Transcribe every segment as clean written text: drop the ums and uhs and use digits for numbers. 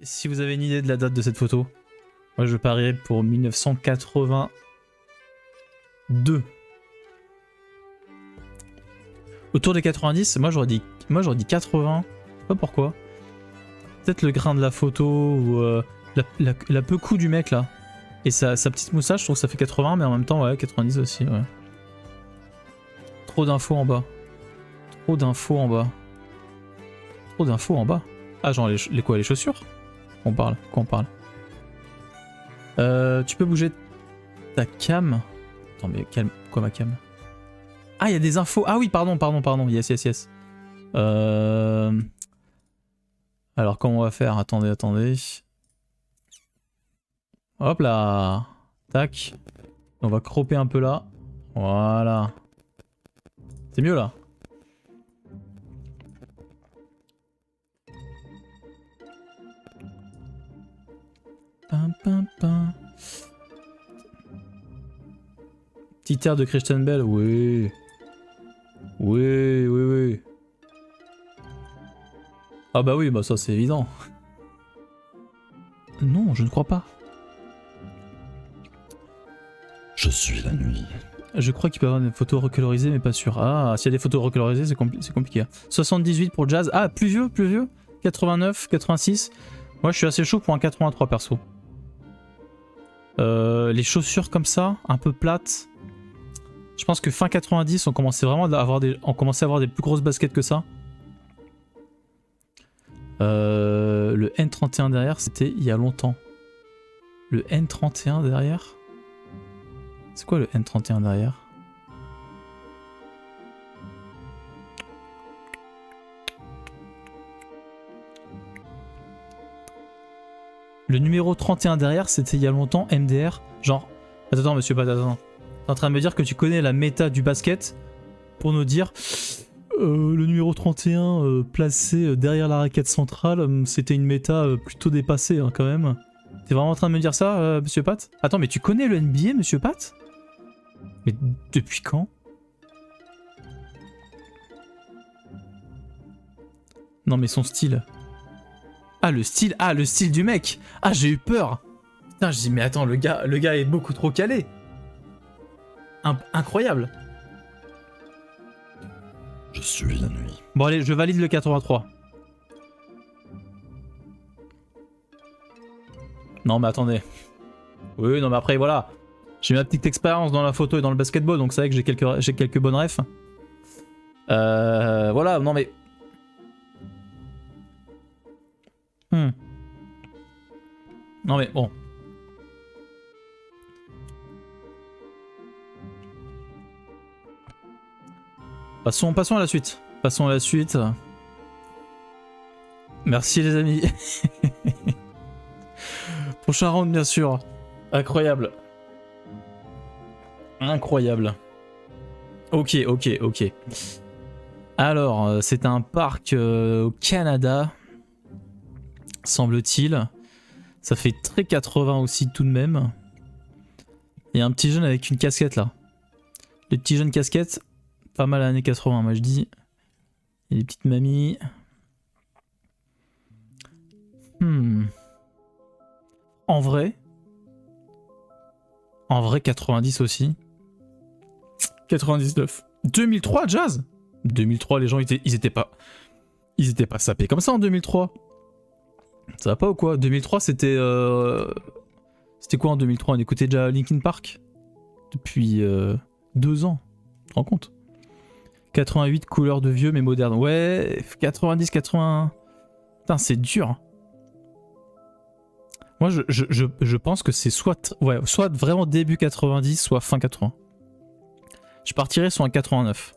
Si vous avez une idée de la date de cette photo, moi je parierais pour 1982. Autour des 90, moi j'aurais dit 80. Je sais pas pourquoi. Peut-être le grain de la photo ou la peu cou du mec là. Et sa petite moustache, je trouve que ça fait 80, mais en même temps, ouais, 90 aussi, ouais. Trop d'infos en bas. Trop d'infos en bas. Trop d'infos en bas. Ah, genre les quoi, les chaussures? On parle, quoi on parle? Tu peux bouger ta cam. Attends, mais calme, quoi ma cam? Ah, il y a des infos. Ah oui, pardon. Yes. Alors, comment on va faire? Attendez. Hop là. Tac. On va cropper un peu là. Voilà. C'est mieux là. Petit air de Christian Bell, oui. Oui. Ah bah oui, bah ça c'est évident. Non, je ne crois pas. Je suis la nuit. Je crois qu'il peut y avoir des photos recolorisées, mais pas sûr. Ah, s'il y a des photos recolorisées, c'est compliqué. 78 pour Jazz. Ah, plus vieux. 89, 86. Moi, je suis assez chaud pour un 83 perso. Les chaussures comme ça, un peu plates. Je pense que fin 90, on commençait vraiment à avoir des plus grosses baskets que ça. Le N31 derrière, c'était il y a longtemps. Le N31 derrière. C'est quoi le N31 derrière? Le numéro 31 derrière, c'était il y a longtemps, MDR. Genre, attends, monsieur Pat, attends. T'es en train de me dire que tu connais la méta du basket pour nous dire le numéro 31 placé derrière la raquette centrale, c'était une méta plutôt dépassée hein, quand même. T'es vraiment en train de me dire ça, monsieur Pat? Attends, mais tu connais le NBA, monsieur Pat? Mais depuis quand? Non mais son style. Ah le style du mec. Ah j'ai eu peur. Putain je dis mais attends le gars est beaucoup trop calé. Incroyable. Je suis la nuit. Bon allez je valide le 83. Non mais attendez. Oui non mais après voilà. J'ai ma petite expérience dans la photo et dans le basketball donc c'est vrai que j'ai quelques bonnes refs. Voilà non mais... Non mais bon. Passons à la suite. Merci les amis. Prochain round bien sûr. Incroyable. Ok. Alors, c'est un parc au Canada, semble-t-il. Ça fait très 80 aussi tout de même. Il y a un petit jeune avec une casquette là. Les petits jeunes casquettes, pas mal à l'année 80 moi je dis. Il y a des petites mamies. En vrai 90 aussi. 99. 2003 Jazz. 2003 les gens ils étaient pas sapés comme ça en 2003. Ça va pas ou quoi? 2003 c'était quoi en 2003? On écoutait déjà Linkin Park depuis 2 ans. Tu te rends compte? 88 couleurs de vieux mais moderne. Ouais, 90, 80. Putain, c'est dur. Moi je pense que c'est soit vraiment début 90, soit fin 80. Je partirais sur un 89.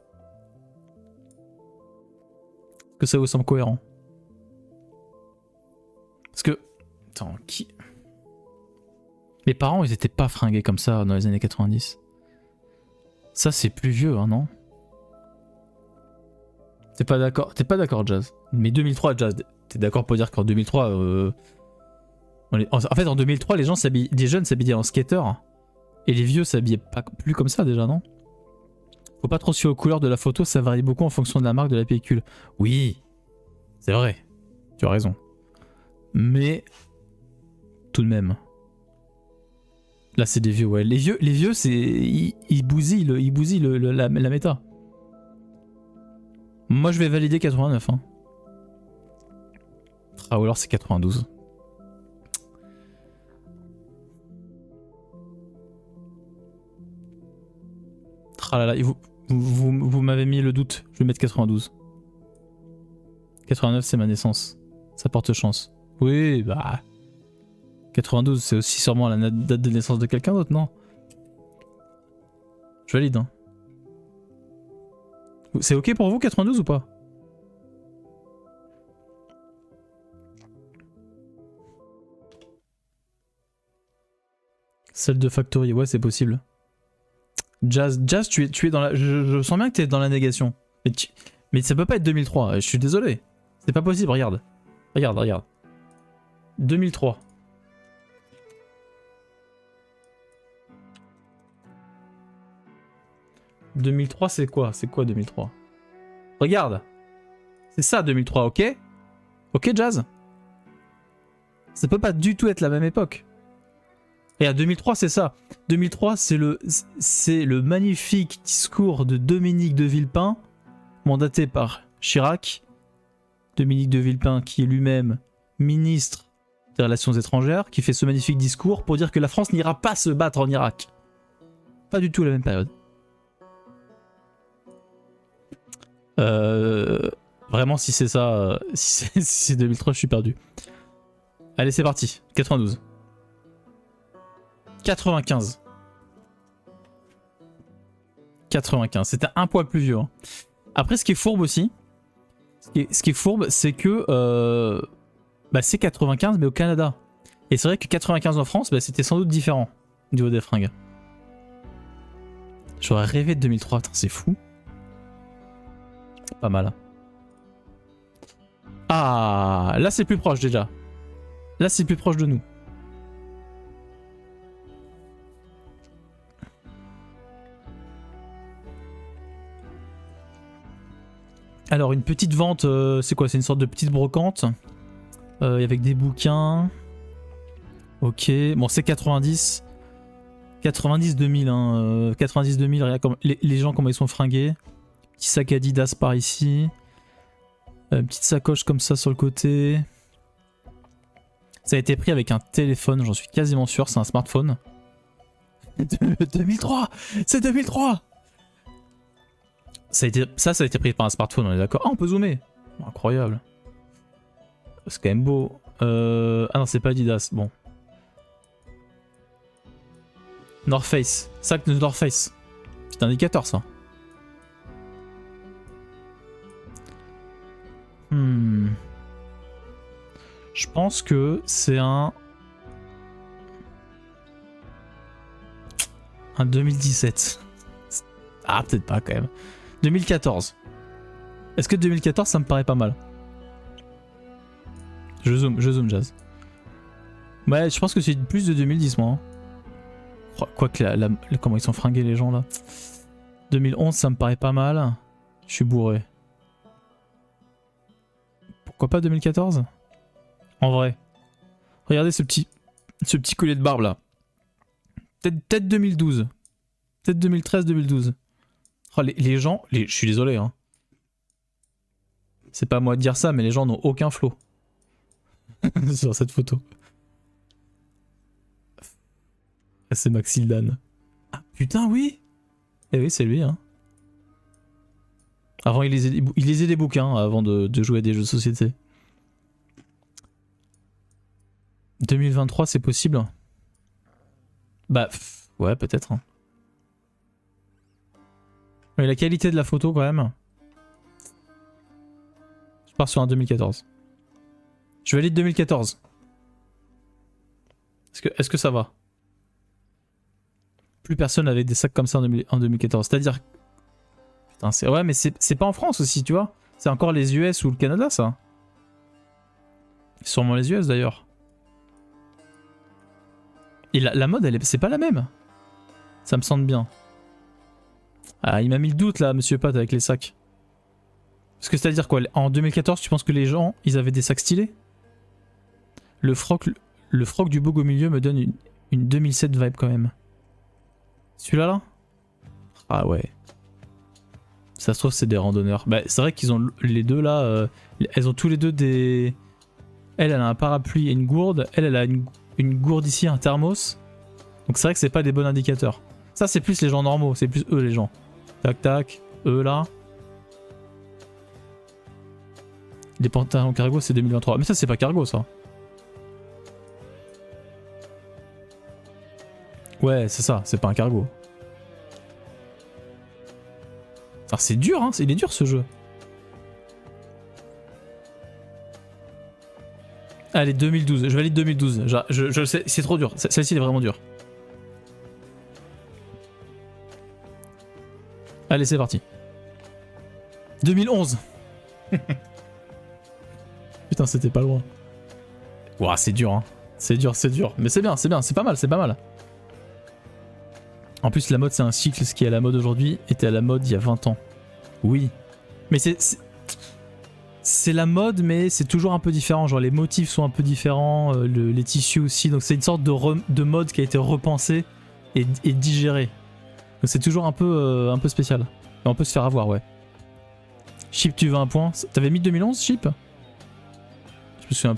Est-ce que ça vous semble cohérent? Parce que... Attends, qui... Mes parents, ils étaient pas fringués comme ça dans les années 90. Ça, c'est plus vieux, hein, non? T'es pas d'accord, Jazz? Mais 2003, Jazz, t'es d'accord pour dire qu'en 2003... En fait, en 2003, les jeunes s'habillaient en skater. Et les vieux s'habillaient pas plus comme ça, déjà, non? Faut pas trop se fier aux couleurs de la photo, ça varie beaucoup en fonction de la marque de la pellicule. Oui, c'est vrai. Tu as raison. Mais tout de même. Là, c'est des vieux, ouais. Les vieux, c'est ils bousillent, la méta. Moi, je vais valider 89. Hein. Ah, ou alors c'est 92. Ah là là, vous m'avez mis le doute. Je vais mettre 92. 89, c'est ma naissance. Ça porte chance. Oui, bah... 92, c'est aussi sûrement la date de naissance de quelqu'un d'autre, non? Je valide, hein. C'est ok pour vous, 92 ou pas? Celle de Factory, ouais, c'est possible. Jazz, tu es dans la... Je sens bien que tu es dans la négation. Mais ça peut pas être 2003, je suis désolé. C'est pas possible, regarde. Regarde. 2003. « 2003, c'est quoi? C'est quoi 2003? Regarde. C'est ça 2003, ok? Ok, Jazz? Ça peut pas du tout être la même époque. Et à 2003, c'est ça. 2003, c'est le magnifique discours de Dominique de Villepin, mandaté par Chirac. Dominique de Villepin, qui est lui-même ministre des Relations étrangères, qui fait ce magnifique discours pour dire que la France n'ira pas se battre en Irak. Pas du tout la même période. Vraiment, si c'est ça, si c'est 2003, je suis perdu. Allez, c'est parti. 92. 95. 95. C'était un poil plus vieux. Hein. Après, ce qui est fourbe aussi, ce qui est fourbe, c'est que c'est 95, mais au Canada. Et c'est vrai que 95 en France, c'était sans doute différent au niveau des fringues. J'aurais rêvé de 2003, c'est fou. Pas mal. Ah, là c'est plus proche déjà. Là c'est plus proche de nous. Alors une petite vente, c'est quoi? C'est une sorte de petite brocante avec des bouquins. Ok, bon c'est 90. 90-2000, hein. 90-2000, regarde comme les gens comment ils sont fringués. Petit sac Adidas par ici. Petite sacoche comme ça sur le côté. Ça a été pris avec un téléphone, j'en suis quasiment sûr, c'est un smartphone. 2003. C'est 2003. Ça a été pris par un smartphone, on est d'accord. Ah, on peut zoomer. Incroyable. C'est quand même beau. Ah non, c'est pas Adidas, bon. North Face. Sac de North Face. Petit indicateur, ça. Je pense que c'est un 2017. Ah, peut-être pas quand même. 2014. Est-ce que 2014 ça me paraît pas mal? Je zoome Jazz. Ouais, je pense que c'est plus de 2010 moi. Hein. Quoique comment ils sont fringués les gens là. 2011 ça me paraît pas mal. Je suis bourré. Pourquoi pas 2014? En vrai. Regardez ce petit collier de barbe là. Peut-être 2012. Peut-être 2013-2012. Oh, les gens, je suis désolé hein. C'est pas à moi de dire ça, mais les gens n'ont aucun flow. Sur cette photo. C'est Maxildan. Ah putain oui. Eh oui c'est lui hein. Avant il lisait des bouquins avant de jouer à des jeux de société. 2023 c'est possible? Bah ouais peut-être. Hein. Mais la qualité de la photo quand même. Je pars sur un 2014. Je valide 2014. Est-ce que ça va? Plus personne avait des sacs comme ça en 2014. C'est-à-dire... Putain, c'est... Ouais, mais c'est pas en France aussi, tu vois. C'est encore les US ou le Canada, ça. Sûrement les US, d'ailleurs. Et la mode, c'est pas la même. Ça me semble bien. Ah, il m'a mis le doute, là, monsieur Pat, avec les sacs. Parce que c'est-à-dire quoi? En 2014, tu penses que les gens, ils avaient des sacs stylés? Le froc du bug au milieu me donne une 2007 vibe quand même. Celui-là là? Ah ouais. Ça se trouve c'est des randonneurs. Bah c'est vrai qu'ils ont les deux là, elles ont tous les deux des... Elle a un parapluie et une gourde. Elle a une gourde ici, un thermos. Donc c'est vrai que c'est pas des bons indicateurs. Ça c'est plus les gens normaux, c'est plus eux les gens. Tac tac, eux là. Les pantalons cargo c'est 2023. Mais ça c'est pas cargo ça. Ouais c'est ça, c'est pas un cargo. C'est dur hein, il est dur ce jeu. Allez 2012, je valide 2012. Je sais, c'est trop dur, celle-ci elle est vraiment dure. Allez c'est parti. 2011. Putain c'était pas loin. Ouah c'est dur hein. C'est dur. Mais c'est bien, c'est pas mal, c'est pas mal. En plus la mode c'est un cycle, ce qui est à la mode aujourd'hui était à la mode il y a 20 ans. Oui. Mais c'est la mode mais c'est toujours un peu différent. Genre les motifs sont un peu différents, les tissus aussi. Donc c'est une sorte de mode qui a été repensée et digérée. Donc c'est toujours un peu spécial. Et on peut se faire avoir ouais. Chip tu veux un point? T'avais mis 2011 Chip? Je me souviens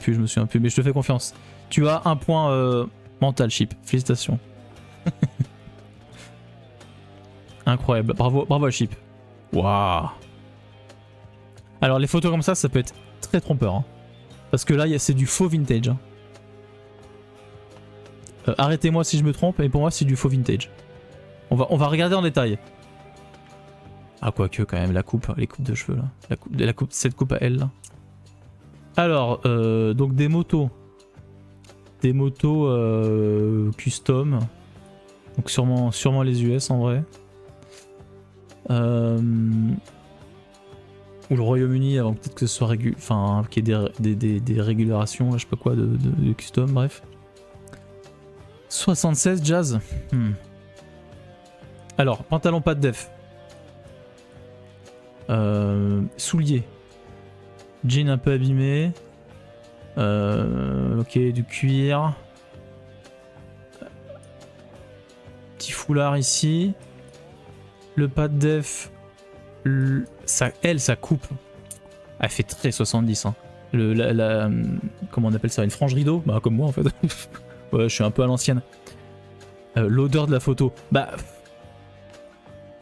plus mais je te fais confiance. Tu as un point mental Chip. Félicitations. Incroyable, bravo à Chip. Waouh. Alors les photos comme ça peut être très trompeur. Hein. Parce que là c'est du faux vintage. Hein. Arrêtez-moi si je me trompe, mais pour moi c'est du faux vintage. On va regarder en détail. Ah quoique quand même la coupe, les coupes de cheveux là. Cette coupe à elle là. Alors donc des motos. Des motos custom. Donc sûrement les US en vrai. Ou le Royaume-Uni avant peut-être que ce soit qu'il y ait des régulations, je sais pas quoi, de custom, bref. 76 jazz. Alors, pantalon pas de def. Souliers. Jean un peu abîmé. Ok, du cuir. Petit foulard ici. Le pas de def, ça coupe. Elle fait très 70. Hein. Comment on appelle ça? Une frange rideau? Bah comme moi en fait. Ouais, je suis un peu à l'ancienne. L'odeur de la photo. Bah...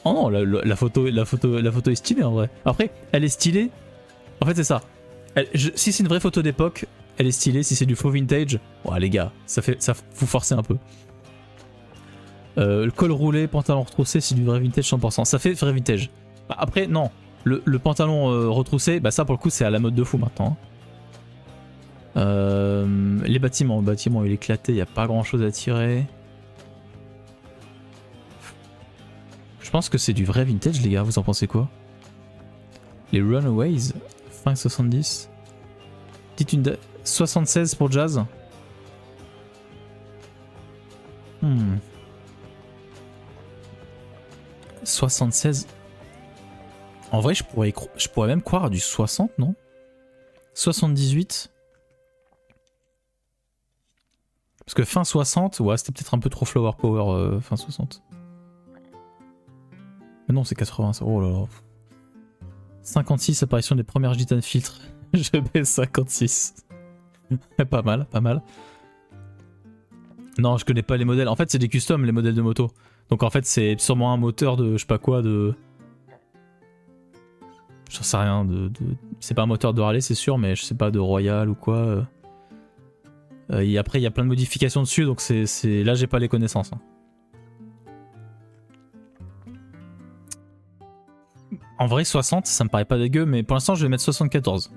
Oh non, la photo est stylée en vrai. Après, elle est stylée. En fait c'est ça. Si c'est une vraie photo d'époque, elle est stylée. Si c'est du faux vintage, ouais les gars, ça vous forcez un peu. Le col roulé, pantalon retroussé, c'est du vrai vintage 100%. Ça fait vrai vintage. Bah, après, non. Le pantalon retroussé, bah ça pour le coup c'est à la mode de fou maintenant. Les bâtiments, le bâtiment il est éclaté, il n'y a pas grand chose à tirer. Je pense que c'est du vrai vintage les gars, vous en pensez quoi? Les Runaways, fin 70. Dites une 76 pour jazz. 76. En vrai, je pourrais même croire à du 60, non? 78. Parce que fin 60, ouais, c'était peut-être un peu trop flower power, fin 60. Mais non, c'est 80, oh là là. 56, apparition des premières gitanes filtres. Je mets 56. Pas mal, pas mal. Non, je connais pas les modèles. En fait, c'est des customs, les modèles de moto. Donc en fait, c'est sûrement un moteur de je sais pas quoi, de... J'en sais rien, c'est pas un moteur de Harley, c'est sûr, mais je sais pas, de Royal ou quoi. Et après, il y a plein de modifications dessus, donc là, j'ai pas les connaissances. Hein. En vrai, 60, ça me paraît pas dégueu, mais pour l'instant, je vais mettre 74.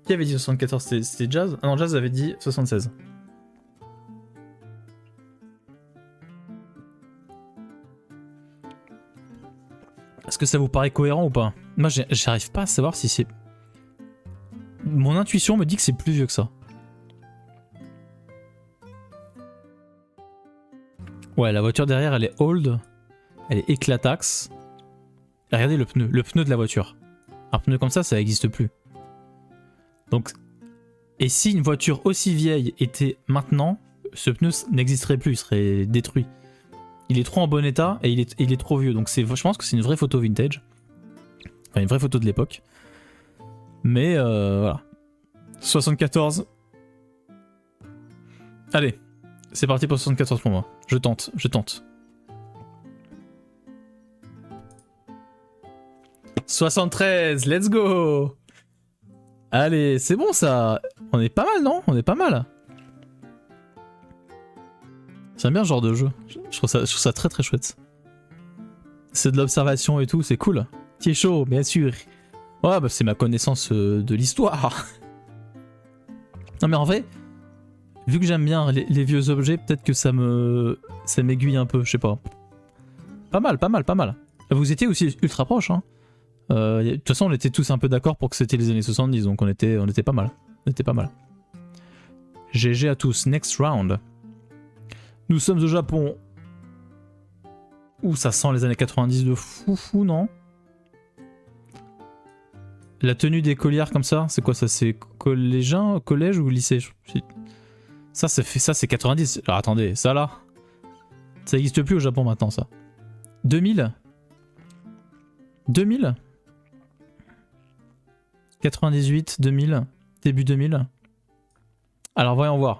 Qui avait dit 74? C'était Jazz? Ah non, Jazz avait dit 76. Est-ce que ça vous paraît cohérent ou pas? Moi, j'arrive pas à savoir si c'est... Mon intuition me dit que c'est plus vieux que ça. Ouais, la voiture derrière, elle est old. Elle est éclataxe. Et regardez le pneu de la voiture. Un pneu comme ça n'existe plus. Donc, Et si une voiture aussi vieille était maintenant, ce pneu n'existerait plus, il serait détruit. Il est trop en bon état et il est trop vieux. Donc je pense que c'est une vraie photo vintage. Enfin, une vraie photo de l'époque. Mais voilà. 74. Allez, c'est parti pour 74 pour moi. Je tente. 73, let's go. Allez, c'est bon ça. On est pas mal, non? On est pas mal. J'aime bien ce genre de jeu. Je trouve ça très très chouette. C'est de l'observation et tout, c'est cool. Qui est chaud, bien sûr. Ouais, bah c'est ma connaissance de l'histoire. Non mais en vrai, vu que j'aime bien les vieux objets, peut-être que ça m'aiguille un peu, je sais pas. Pas mal. Vous étiez aussi ultra proches, hein. De toute façon, on était tous un peu d'accord pour que c'était les années 70, donc on était pas mal. GG à tous, next round. Nous sommes au Japon. Ouh, ça sent les années 90 de fou, non? La tenue d'écolière comme ça, c'est quoi ça? C'est collégien, collège ou lycée? Ça c'est 90. Alors attendez, ça là, ça n'existe plus au Japon maintenant, ça. 2000 98, 2000, début 2000. Alors voyons voir.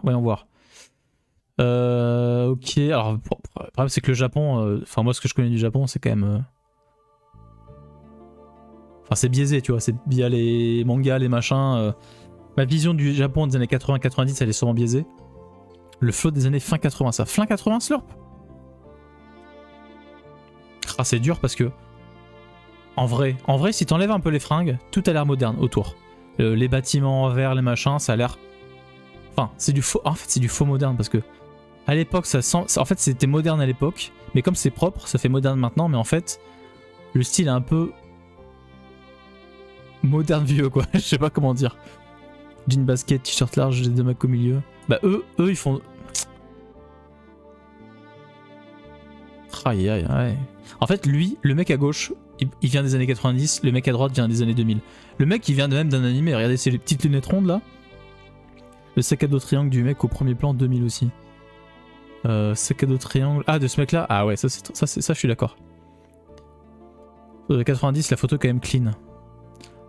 Ok, alors le problème c'est que le Japon, enfin moi ce que je connais du Japon c'est quand même... Enfin c'est biaisé, tu vois, c'est via les mangas, les machins. Ma vision du Japon des années 80-90 elle est sûrement biaisée. Le flow des années fin 80, ça. Fin 80 Slurp. Ah c'est dur parce que... En vrai, si t'enlèves un peu les fringues, tout a l'air moderne autour. Les bâtiments en verre, les machins, ça a l'air... Enfin, c'est du faux... En fait, c'est du faux moderne parce que... À l'époque, ça sent... En fait, c'était moderne à l'époque, mais comme c'est propre, ça fait moderne maintenant, mais en fait, le style est un peu... moderne vieux, quoi. Je sais pas comment dire. Jean basket, t-shirt large, des mecs au milieu. Bah, eux, ils font... Aïe, aïe, aïe. En fait, lui, le mec à gauche, il vient des années 90, le mec à droite vient des années 2000. Le mec, il vient même d'un animé. Regardez, c'est les petites lunettes rondes, là. Le sac à dos triangle du mec au premier plan, 2000 aussi. Sac à dos triangle... Ah, de ce mec-là? Ah ouais, ça, je suis d'accord. 90, la photo est quand même clean.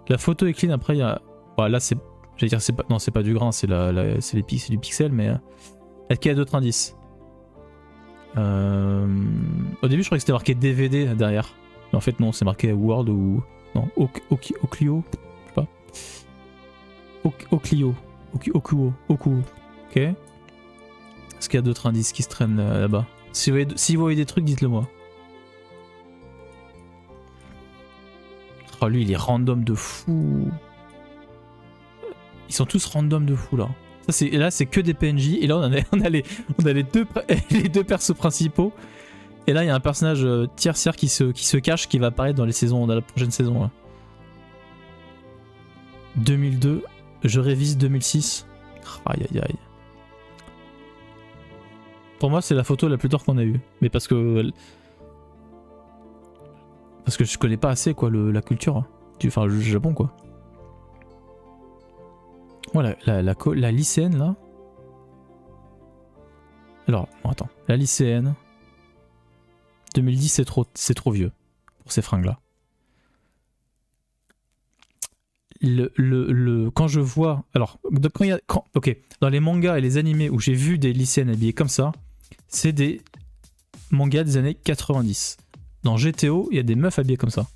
La photo est clean, après, il y a... Ouais, là, c'est... J'allais dire, c'est pas... Non, c'est pas du grain, c'est du pixel, mais... Est-ce qu'il y a d'autres indices? Au début, je croyais que c'était marqué DVD derrière. Mais en fait, non, c'est marqué World ou... Non, Oclio. Je sais pas. Oclio. Okuo. Ok. Est-ce qu'il y a d'autres indices qui se traînent là-bas? Si vous voyez des trucs, dites-le moi. Oh, lui, il est random de fou. Ils sont tous random de fou, là. Là, c'est que des PNJ. Et là, on a les deux persos principaux. Et là, il y a un personnage tertiaire qui se cache, qui va apparaître dans la prochaine saison. Là. 2002. Je révise 2006. Aïe, aïe, aïe. Pour moi, c'est la photo la plus tard qu'on a eue. Mais parce que je connais pas assez, quoi, la culture. Enfin, le Japon, quoi. Voilà, la lycéenne, là. Alors, bon, attends. La lycéenne. 2010, c'est trop vieux pour ces fringues-là. Quand je vois... Alors, ok, dans les mangas et les animés où j'ai vu des lycéennes habillées comme ça, c'est des mangas des années 90. Dans GTO, il y a des meufs habillées comme ça.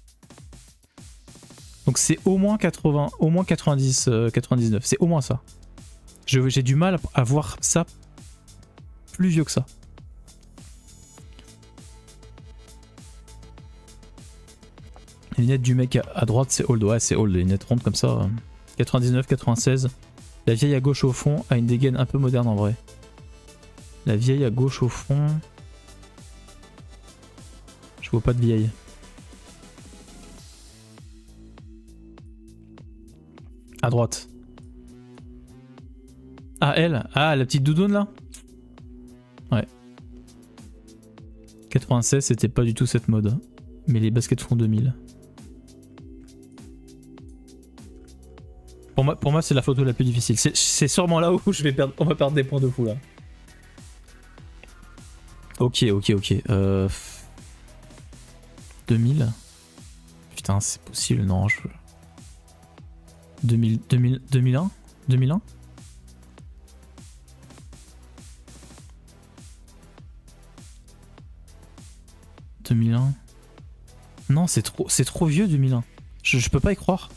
Donc c'est au moins 80, au moins 90, 99. C'est au moins ça. J'ai du mal à voir ça plus vieux que ça. Les lunettes du mec à droite, c'est old. Ouais, c'est old. Les lunettes rondes comme ça. 99, 96. La vieille à gauche au fond a une dégaine un peu moderne en vrai. La vieille à gauche au fond... Je vois pas de vieille. À droite. Ah, elle? Ah, la petite doudoune là? Ouais. 96, c'était pas du tout cette mode. Mais les baskets font 2000. Pour moi c'est la photo la plus difficile. C'est sûrement là où on va perdre des points de fou là. Ok. 2000. Putain, c'est possible, non, 2001 2001 2001. Non, c'est trop vieux 2001. Je peux pas y croire.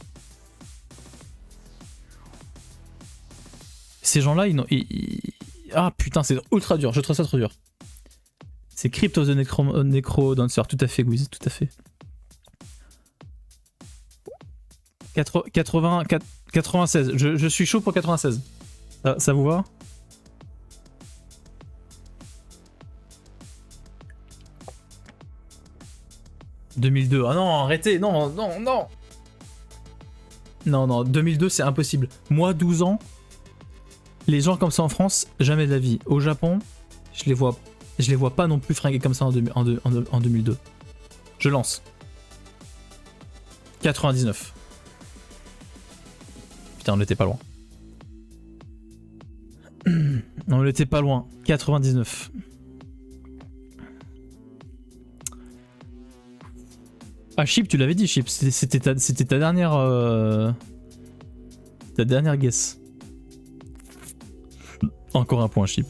Ces gens-là, ah putain, c'est ultra dur, je trouve ça trop dur. C'est Crypt of the Necrodancer, tout à fait, Guiz, tout à fait. 96, je suis chaud pour 96. Ça vous va? « 2002, ah non, arrêtez, non, 2002 c'est impossible. Moi, 12 ans, les gens comme ça en France, jamais de la vie. Au Japon, je les vois pas non plus fringuer comme ça en 2002. Je lance. 99. Putain, on était pas loin. On était pas loin. 99. Ah, Chip, tu l'avais dit, Chip. C'était ta dernière... ta dernière guess. Encore un point, Chip.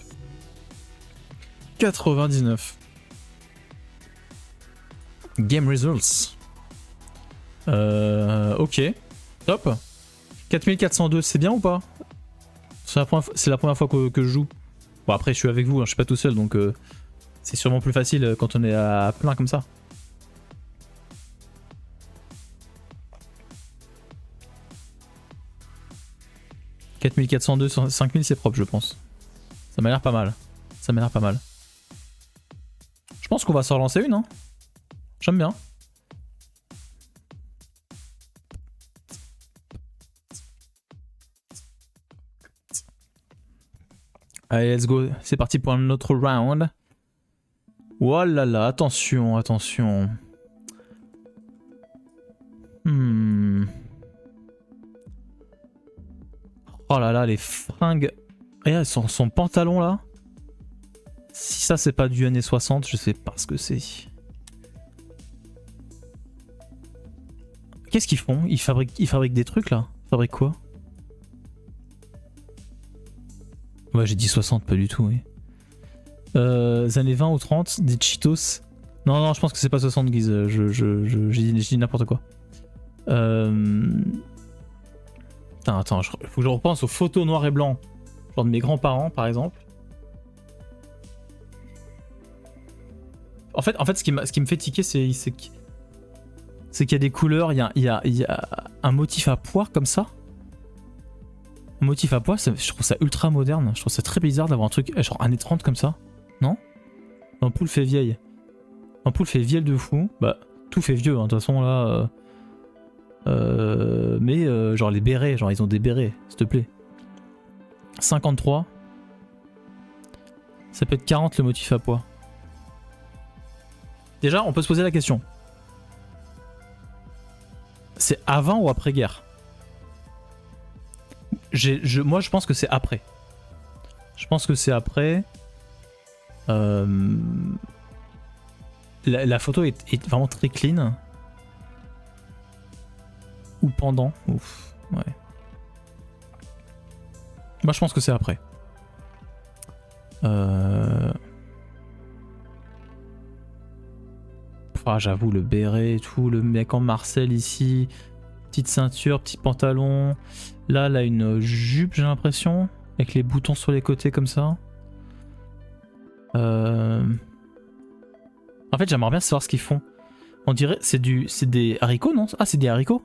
99. Game results. Ok. Top. 4402, c'est bien ou pas? C'est la première fois que je joue. Bon, après, je suis avec vous, hein, je suis pas tout seul, donc c'est sûrement plus facile quand on est à plein comme ça. « 4402 sur 5000, c'est propre, je pense. Ça m'a l'air pas mal. Je pense qu'on va s'en relancer une, hein. J'aime bien. Allez, let's go. C'est parti pour un autre round. Oh là là, attention. Oh là là, les fringues. Regarde, son pantalon là. Si ça c'est pas du années 60, je sais pas ce que c'est. Qu'est-ce qu'ils font? Ils fabriquent des trucs là? Ils fabriquent quoi? Ouais, j'ai dit 60, pas du tout, oui. Années 20 ou 30, des Cheetos. Non, je pense que c'est pas 70, Guise. J'ai dit n'importe quoi. Attends, faut que je repense aux photos noir et blanc. Genre de mes grands-parents, par exemple. En fait, ce qui me fait tiquer, c'est qu'il y a des couleurs, il y a un motif à poire comme ça. Un motif à poire, je trouve ça ultra moderne. Je trouve ça très bizarre d'avoir un truc genre années 30 comme ça. Non? L'ampoule fait vieille. L'ampoule fait vieille de fou. Bah, tout fait vieux, hein, de toute façon là. Mais genre les bérets, genre ils ont des bérets, s'il te plaît. 53. Ça peut être 40 le motif à pois. Déjà, on peut se poser la question. C'est avant ou après guerre? Moi je pense que c'est après. Je pense que c'est après. La photo est vraiment très clean. Ou pendant. Ouf, ouais. Moi je pense que c'est après. Ah, j'avoue, le béret et tout, le mec en Marcel ici. Petite ceinture, petit pantalon. Là, une jupe, j'ai l'impression. Avec les boutons sur les côtés comme ça. En fait, j'aimerais bien savoir ce qu'ils font. On dirait, c'est des haricots, non? Ah, c'est des haricots?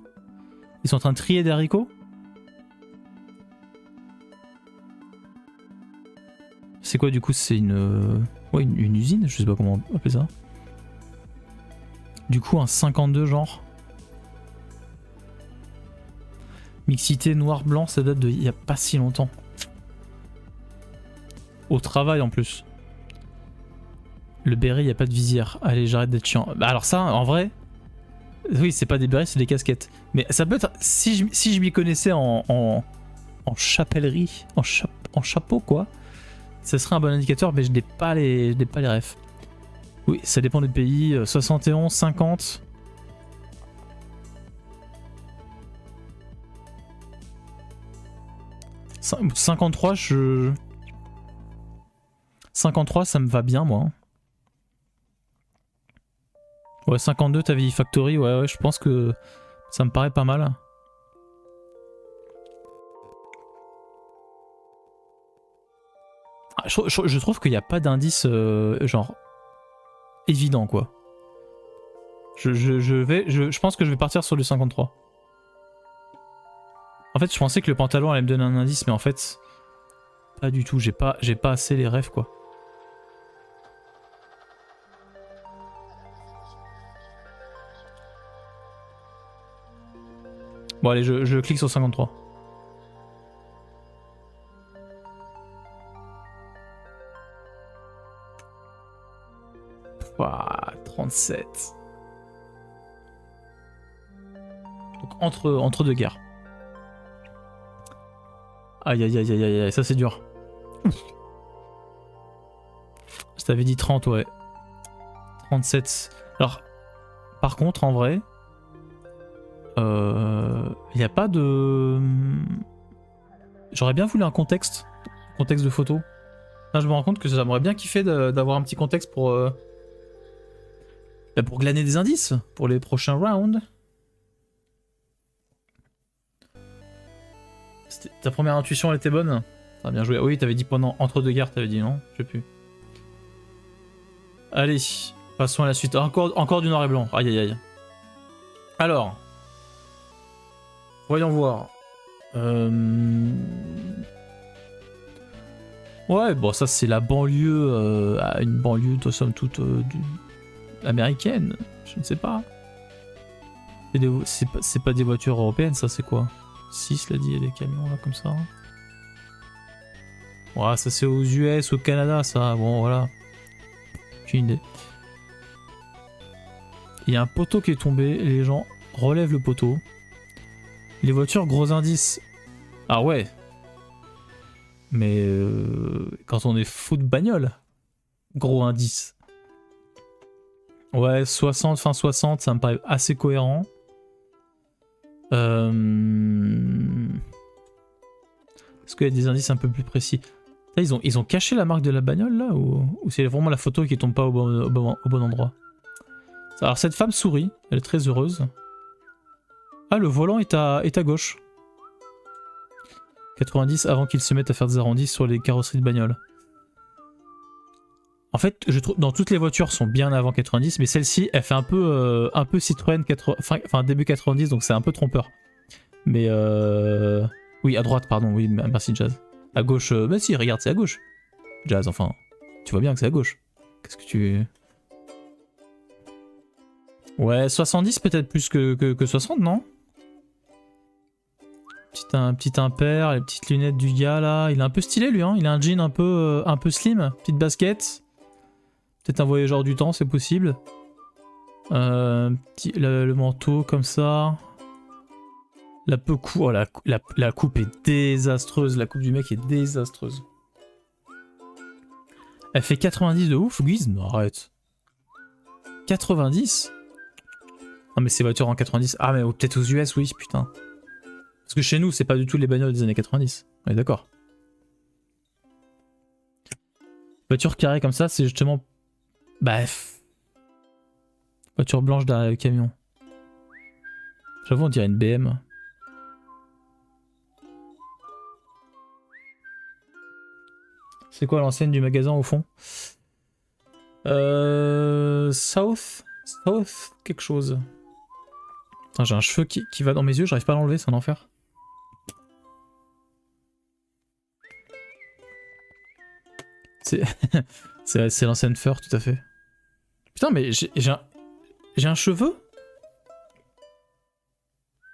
Ils sont en train de trier des haricots? C'est quoi du coup? C'est une usine? Je sais pas comment appeler ça. Du coup, un 52 genre. Mixité noir-blanc, ça date de il y a pas si longtemps. Au travail en plus. Le béret, il n'y a pas de visière. Allez, j'arrête d'être chiant. Bah alors ça, en vrai, Oui, c'est pas des bérets, c'est des casquettes. Mais ça peut être... Si je m'y connaissais en chapellerie, en chapeau quoi, ça serait un bon indicateur, mais je n'ai pas les refs. Oui, ça dépend des pays. 71, 50... 53, 53, ça me va bien, moi. Ouais, 52, t'as vu Factory, ouais, je pense que ça me paraît pas mal. Ah, je trouve qu'il n'y a pas d'indice, genre, évident, quoi. Je pense que je vais partir sur le 53. En fait, je pensais que le pantalon allait me donner un indice, mais en fait, pas du tout. J'ai pas assez les refs, quoi. Bon, allez, je clique sur 53. Ouah, 37. Donc, entre deux guerres. Aïe aïe aïe aïe aïe, ça c'est dur. Je t'avais dit 30, ouais. 37. Alors, par contre, en vrai, il n'y a pas de... J'aurais bien voulu un contexte de photo. Là, je me rends compte que ça m'aurait bien kiffé d'avoir un petit contexte pour glaner des indices pour les prochains rounds. Ta première intuition, elle était bonne? T'as bien joué. Oui, t'avais dit pendant entre deux guerres, t'avais dit non? Je sais plus. Allez, passons à la suite. Encore du noir et blanc. Aïe aïe aïe. Alors, voyons voir. Ouais, bon, ça c'est la banlieue, une banlieue de somme toute américaine. Je ne sais pas. C'est pas des voitures européennes, ça c'est quoi? 6 l'a dit, il y a des camions là comme ça. Ouais, ça c'est aux US, au Canada, ça. Bon, voilà. J'ai une idée. Il y a un poteau qui est tombé, les gens relèvent le poteau. Les voitures, gros indice. Ah ouais. Mais quand on est fou de bagnole, gros indice. Ouais, 60, fin 60, ça me paraît assez cohérent. Est-ce qu'il y a des indices un peu plus précis? Là, ils ont caché la marque de la bagnole là, ou c'est vraiment la photo qui tombe pas au bon endroit? Alors cette femme sourit, elle est très heureuse. Ah, le volant est à gauche. 90 avant qu'ils se mettent à faire des arrondis sur les carrosseries de bagnole. En fait, je trouve dans toutes les voitures sont bien avant 90, mais celle-ci, elle fait un peu Citroën début 90, donc c'est un peu trompeur. Mais oui, à droite, pardon, oui, merci Jazz. À gauche, bah si, regarde, c'est à gauche. Jazz, enfin, tu vois bien que c'est à gauche. Qu'est-ce que tu... Ouais, 70 peut-être plus que 60, non? Petit impair, les petites lunettes du gars là, il est un peu stylé lui, hein. Il a un jean un peu slim, petite basket. Peut-être un voyageur du temps, c'est possible. Le manteau comme ça. La coupe est désastreuse, la coupe du mec est désastreuse. Elle fait 90 de ouf, Guise? Non, arrête. 90? Non mais ces voitures en 90, ah mais peut-être aux US, oui, putain. Parce que chez nous, c'est pas du tout les bagnoles des années 90. On est d'accord. Voiture carrée comme ça, c'est justement... Bref. Voiture blanche derrière le camion. J'avoue, on dirait une BM. C'est quoi l'enseigne du magasin au fond? South quelque chose. Putain, j'ai un cheveu qui va dans mes yeux, j'arrive pas à l'enlever, c'est un enfer. C'est l'ancienne Fur, tout à fait. Putain, mais j'ai un cheveu?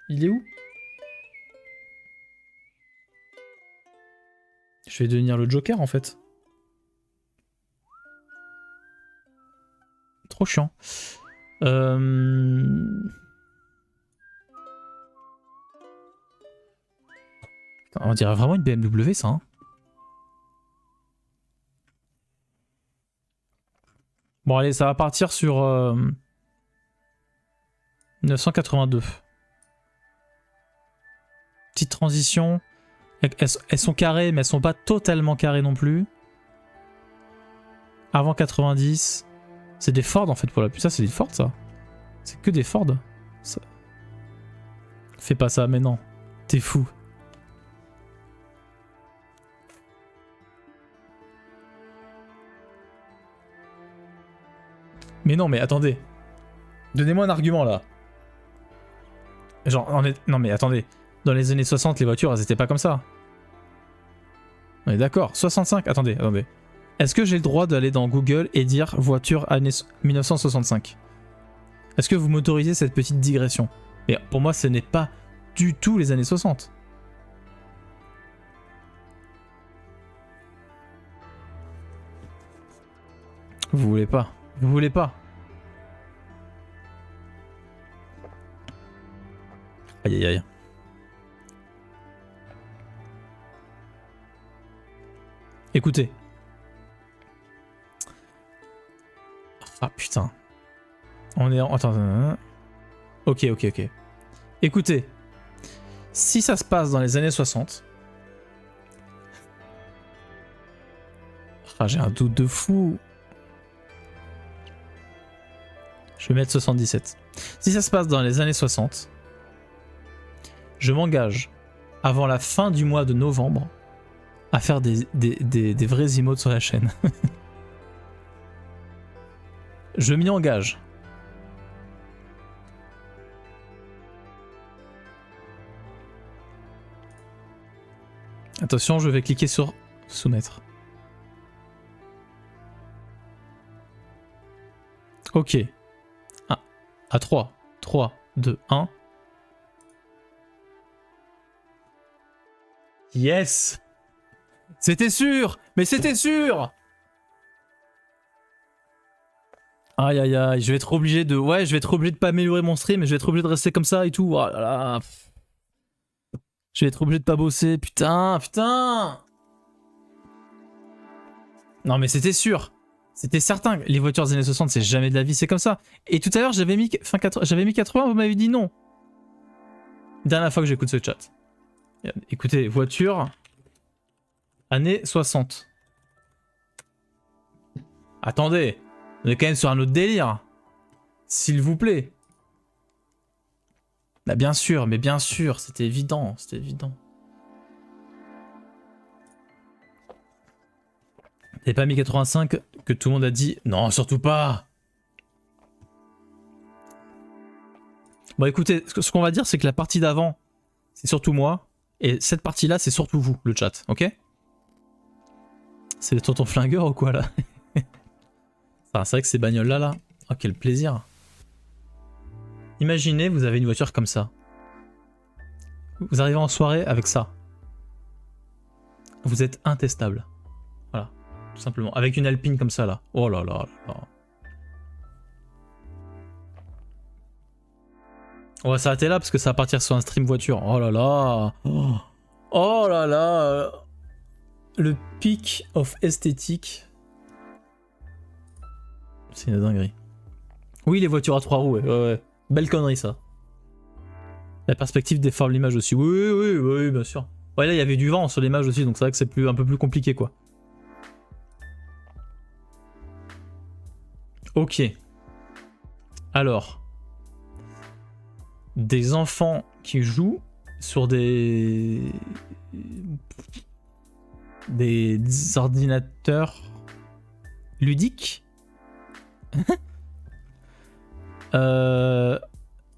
Il est où? Je vais devenir le Joker en fait. Trop chiant. On dirait vraiment une BMW ça. Hein. Bon allez, ça va partir sur 982. Petite transition. Elles sont carrées, mais elles sont pas totalement carrées non plus. Avant 90. C'est des Ford en fait pour la puce. Ça c'est des Ford ça. C'est que des Ford. Ça... Fais pas ça, mais non. T'es fou. Mais non, mais attendez. Donnez-moi un argument là. Genre, non mais attendez. Dans les années 60, les voitures, elles étaient pas comme ça. On est d'accord. 65, attendez. Est-ce que j'ai le droit d'aller dans Google et dire voiture années 1965 ? Est-ce que vous m'autorisez cette petite digression ? Mais pour moi, ce n'est pas du tout les années 60. Vous voulez pas. Aïe aïe aïe. Écoutez. Ah putain. On est en... Attends. Ok. Écoutez. Si ça se passe dans les années 60... Ah, j'ai un doute de fou. Je vais mettre 77. Si ça se passe dans les années 60, je m'engage avant la fin du mois de novembre à faire des vrais emotes sur la chaîne. Je m'y engage. Attention, je vais cliquer sur soumettre. Ok. À 3. 3, 2, 1. Yes! C'était sûr! Mais c'était sûr! Aïe aïe aïe, je vais être obligé de... Ouais, je vais être obligé de pas améliorer mon stream, mais je vais être obligé de rester comme ça et tout. Oh là là. Je vais être obligé de pas bosser. Putain! Non mais c'était sûr! C'était certain, les voitures des années 60, c'est jamais de la vie, c'est comme ça. Et tout à l'heure, j'avais mis 80, vous m'avez dit non. Dernière fois que j'écoute ce chat. Écoutez, voiture, années 60. Attendez, on est quand même sur un autre délire. S'il vous plaît. Bah bien sûr, c'était évident, T'avais pas mis 85 que tout le monde a dit non, surtout pas. Bon écoutez, ce qu'on va dire c'est que la partie d'avant c'est surtout moi et cette partie là c'est surtout vous, le chat, ok? C'est le tonton flingueur ou quoi là? Enfin, c'est vrai que ces bagnoles là, oh quel plaisir. Imaginez vous avez une voiture comme ça. Vous arrivez en soirée avec ça. Vous êtes intestable. Voilà. Tout simplement. Avec une Alpine comme ça, là. Oh là là là. On va s'arrêter là parce que ça va partir sur un stream voiture. Oh là là. Oh là là. Le peak of esthétique. C'est une dinguerie. Oui, les voitures à 3 roues, ouais. Belle connerie, ça. La perspective déforme l'image aussi. Oui, bien sûr. Ouais, là, il y avait du vent sur l'image aussi, donc c'est vrai que c'est un peu plus compliqué, quoi. Ok. Alors. Des enfants qui jouent sur des ordinateurs ludiques.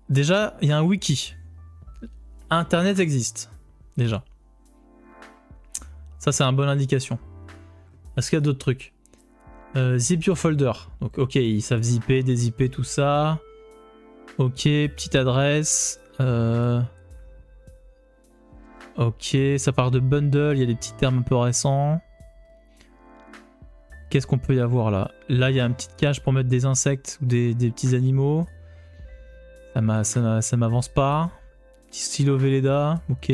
Déjà, il y a un wiki. Internet existe. Déjà. Ça, c'est une bonne indication. Est-ce qu'il y a d'autres trucs? Zip your folder. Donc, ok, ils savent zipper, dézipper, tout ça. Ok, petite adresse. Ok, ça part de bundle, il y a des petits termes un peu récents. Qu'est-ce qu'on peut y avoir là? Là, il y a une petite cage pour mettre des insectes ou des petits animaux. Ça m'avance pas. Petit stylo Velleda, ok.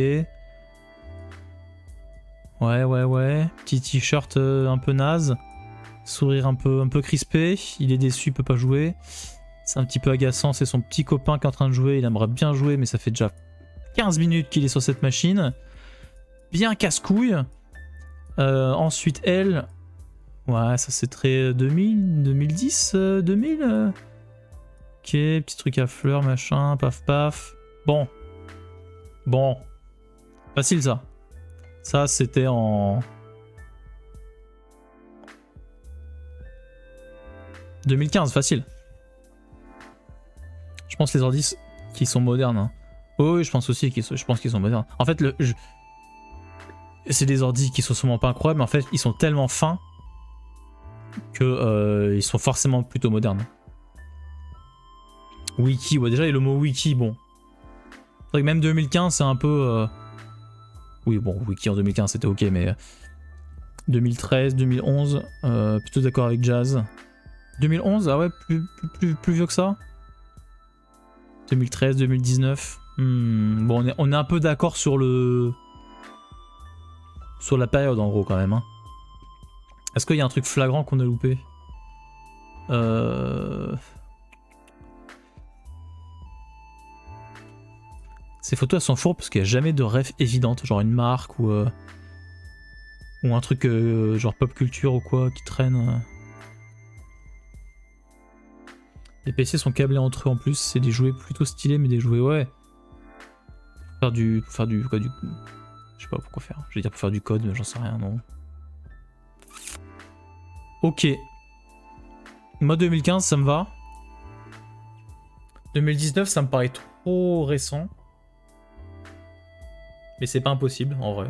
Ouais. Petit t-shirt un peu naze. Sourire un peu crispé. Il est déçu, il peut pas jouer. C'est un petit peu agaçant, c'est son petit copain qui est en train de jouer. Il aimerait bien jouer, mais ça fait déjà 15 minutes qu'il est sur cette machine. Bien casse-couille. Ensuite, elle... Ouais, ça c'est très 2000, 2010, 2000. Ok, petit truc à fleurs, machin, paf paf. Bon. Facile ça. Ça c'était en... 2015, facile. Je pense les ordi qui sont modernes. Hein. Oui, je pense aussi qu'ils sont modernes. En fait, c'est des ordi qui sont sûrement pas incroyables, mais en fait, ils sont tellement fins que ils sont forcément plutôt modernes. Wiki, ouais, déjà, il y a le mot wiki, bon. C'est vrai que même 2015, c'est un peu... Oui, bon, wiki en 2015, c'était ok, mais... 2013, 2011, plutôt d'accord avec Jazz. 2011, ah ouais, plus vieux que ça. 2013, 2019. Bon, on est un peu d'accord sur le... Sur la période, en gros, quand même. Hein. Est-ce qu'il y a un truc flagrant qu'on a loupé? Ces photos, elles sont fourbes parce qu'il n'y a jamais de ref évidente, genre une marque ou un truc genre pop culture ou quoi qui traîne. Les PC sont câblés entre eux en plus, c'est des jouets plutôt stylés, mais des jouets, ouais. Pour faire du quoi, du... Je sais pas pourquoi faire. Je vais dire pour faire du code, mais j'en sais rien, non. Ok. Moi 2015, ça me va. 2019, ça me paraît trop récent. Mais c'est pas impossible, en vrai.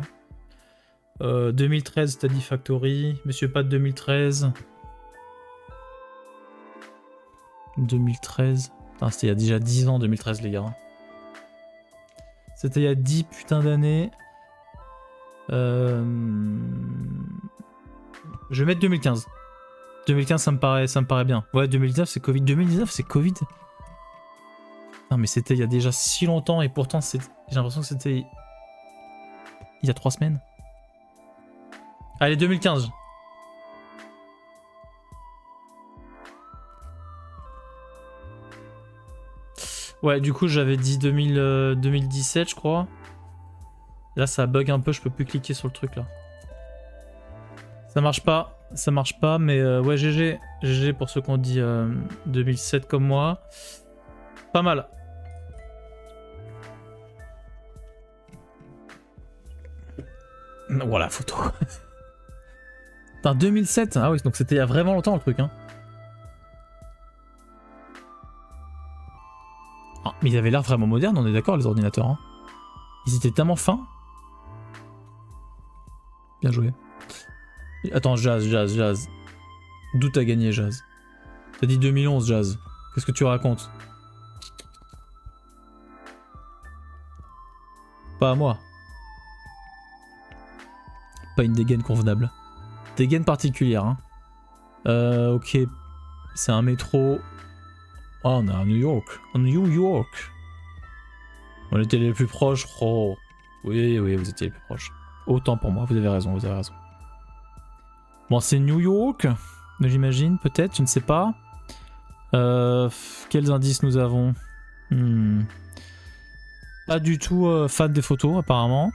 2013, Study Factory. Monsieur Pat 2013. 2013. Putain, c'était il y a déjà 10 ans, 2013, les gars. C'était il y a 10 putains d'années. Je vais mettre 2015. 2015, ça me paraît bien. Ouais, 2019, c'est Covid. 2019, c'est Covid. Non, mais c'était il y a déjà si longtemps et pourtant, j'ai l'impression que c'était il y a 3 semaines. Allez, 2015. Ouais, du coup, j'avais dit 2017, je crois. Là, ça bug un peu, je peux plus cliquer sur le truc, là. Ça marche pas, mais ouais, GG pour ceux qui ont dit 2007 comme moi. Pas mal. Voilà, photo. Putain, 2007, ah oui, donc c'était il y a vraiment longtemps le truc, hein. Ah, mais ils avaient l'air vraiment modernes, on est d'accord, les ordinateurs. Hein. Ils étaient tellement fins. Bien joué. Attends, Jazz. D'où t'as gagné, Jazz? T'as dit 2011, Jazz. Qu'est-ce que tu racontes? Pas à moi. Pas une dégaine convenable. Dégaine particulière, hein. Ok. C'est un métro... Oh, on est à New York. New York. On était les plus proches. Oh. Oui, vous étiez les plus proches. Autant pour moi, vous avez raison. Bon, c'est New York, j'imagine, peut-être, je ne sais pas. Quels indices nous avons? Pas du tout fan des photos, apparemment.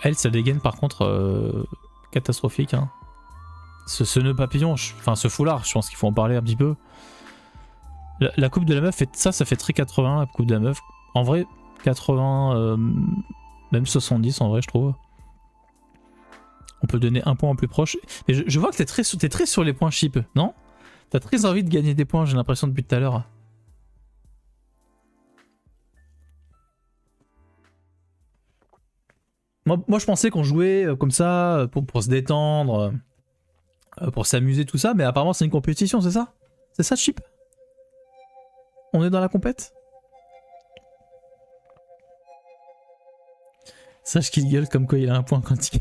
Elle, ça dégaine, par contre, catastrophique, hein. Ce nœud papillon, enfin ce foulard, je pense qu'il faut en parler un petit peu. La coupe de la meuf, ça fait très 80, la coupe de la meuf. En vrai, 80, même 70 en vrai, je trouve. On peut donner un point en plus proche. Mais je vois que t'es très sur les points cheap, non? T'as très envie de gagner des points, j'ai l'impression depuis tout à l'heure. Moi, je pensais qu'on jouait comme ça, pour se détendre, pour s'amuser, tout ça, mais apparemment c'est une compétition, c'est ça? C'est ça, cheap? On est dans la compète? Sache qu'il gueule comme quoi il a un point quantique.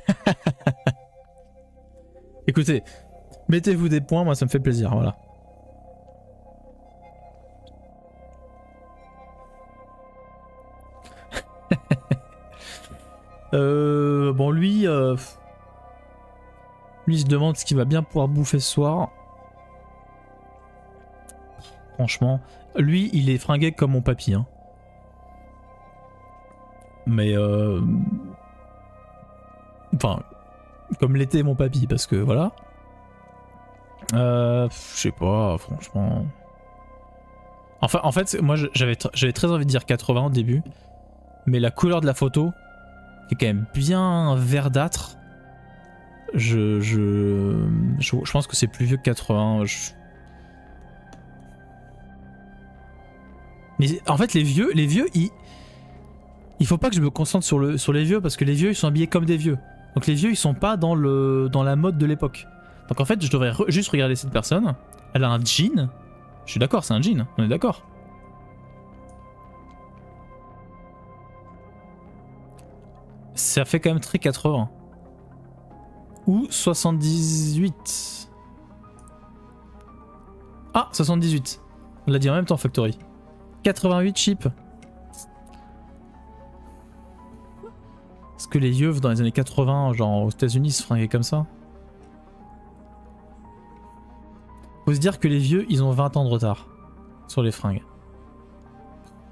Écoutez, mettez-vous des points, moi ça me fait plaisir, voilà. Bon, lui, lui, il se demande ce qu'il va bien pouvoir bouffer ce soir. Franchement, lui, il est fringué comme mon papy. Hein. Mais enfin, comme l'était mon papy, parce que voilà. Je sais pas, franchement. Enfin, en fait, moi, j'avais très envie de dire 80 au début, mais la couleur de la photo, qui est quand même bien verdâtre, je pense que c'est plus vieux que 80. Mais en fait, les vieux, il faut pas que je me concentre sur les vieux, parce que les vieux, ils sont habillés comme des vieux. Donc les vieux, ils sont pas dans la mode de l'époque. Donc en fait, je devrais juste regarder cette personne. Elle a un jean. Je suis d'accord, c'est un jean, on est d'accord. Ça fait quand même très 80. Ou 78. Ah, 78. On l'a dit en même temps, Factory. 88 chip. Est-ce que les yeux dans les années 80, genre aux États-Unis, se fringuaient comme ça? Faut se dire que les vieux, ils ont 20 ans de retard sur les fringues.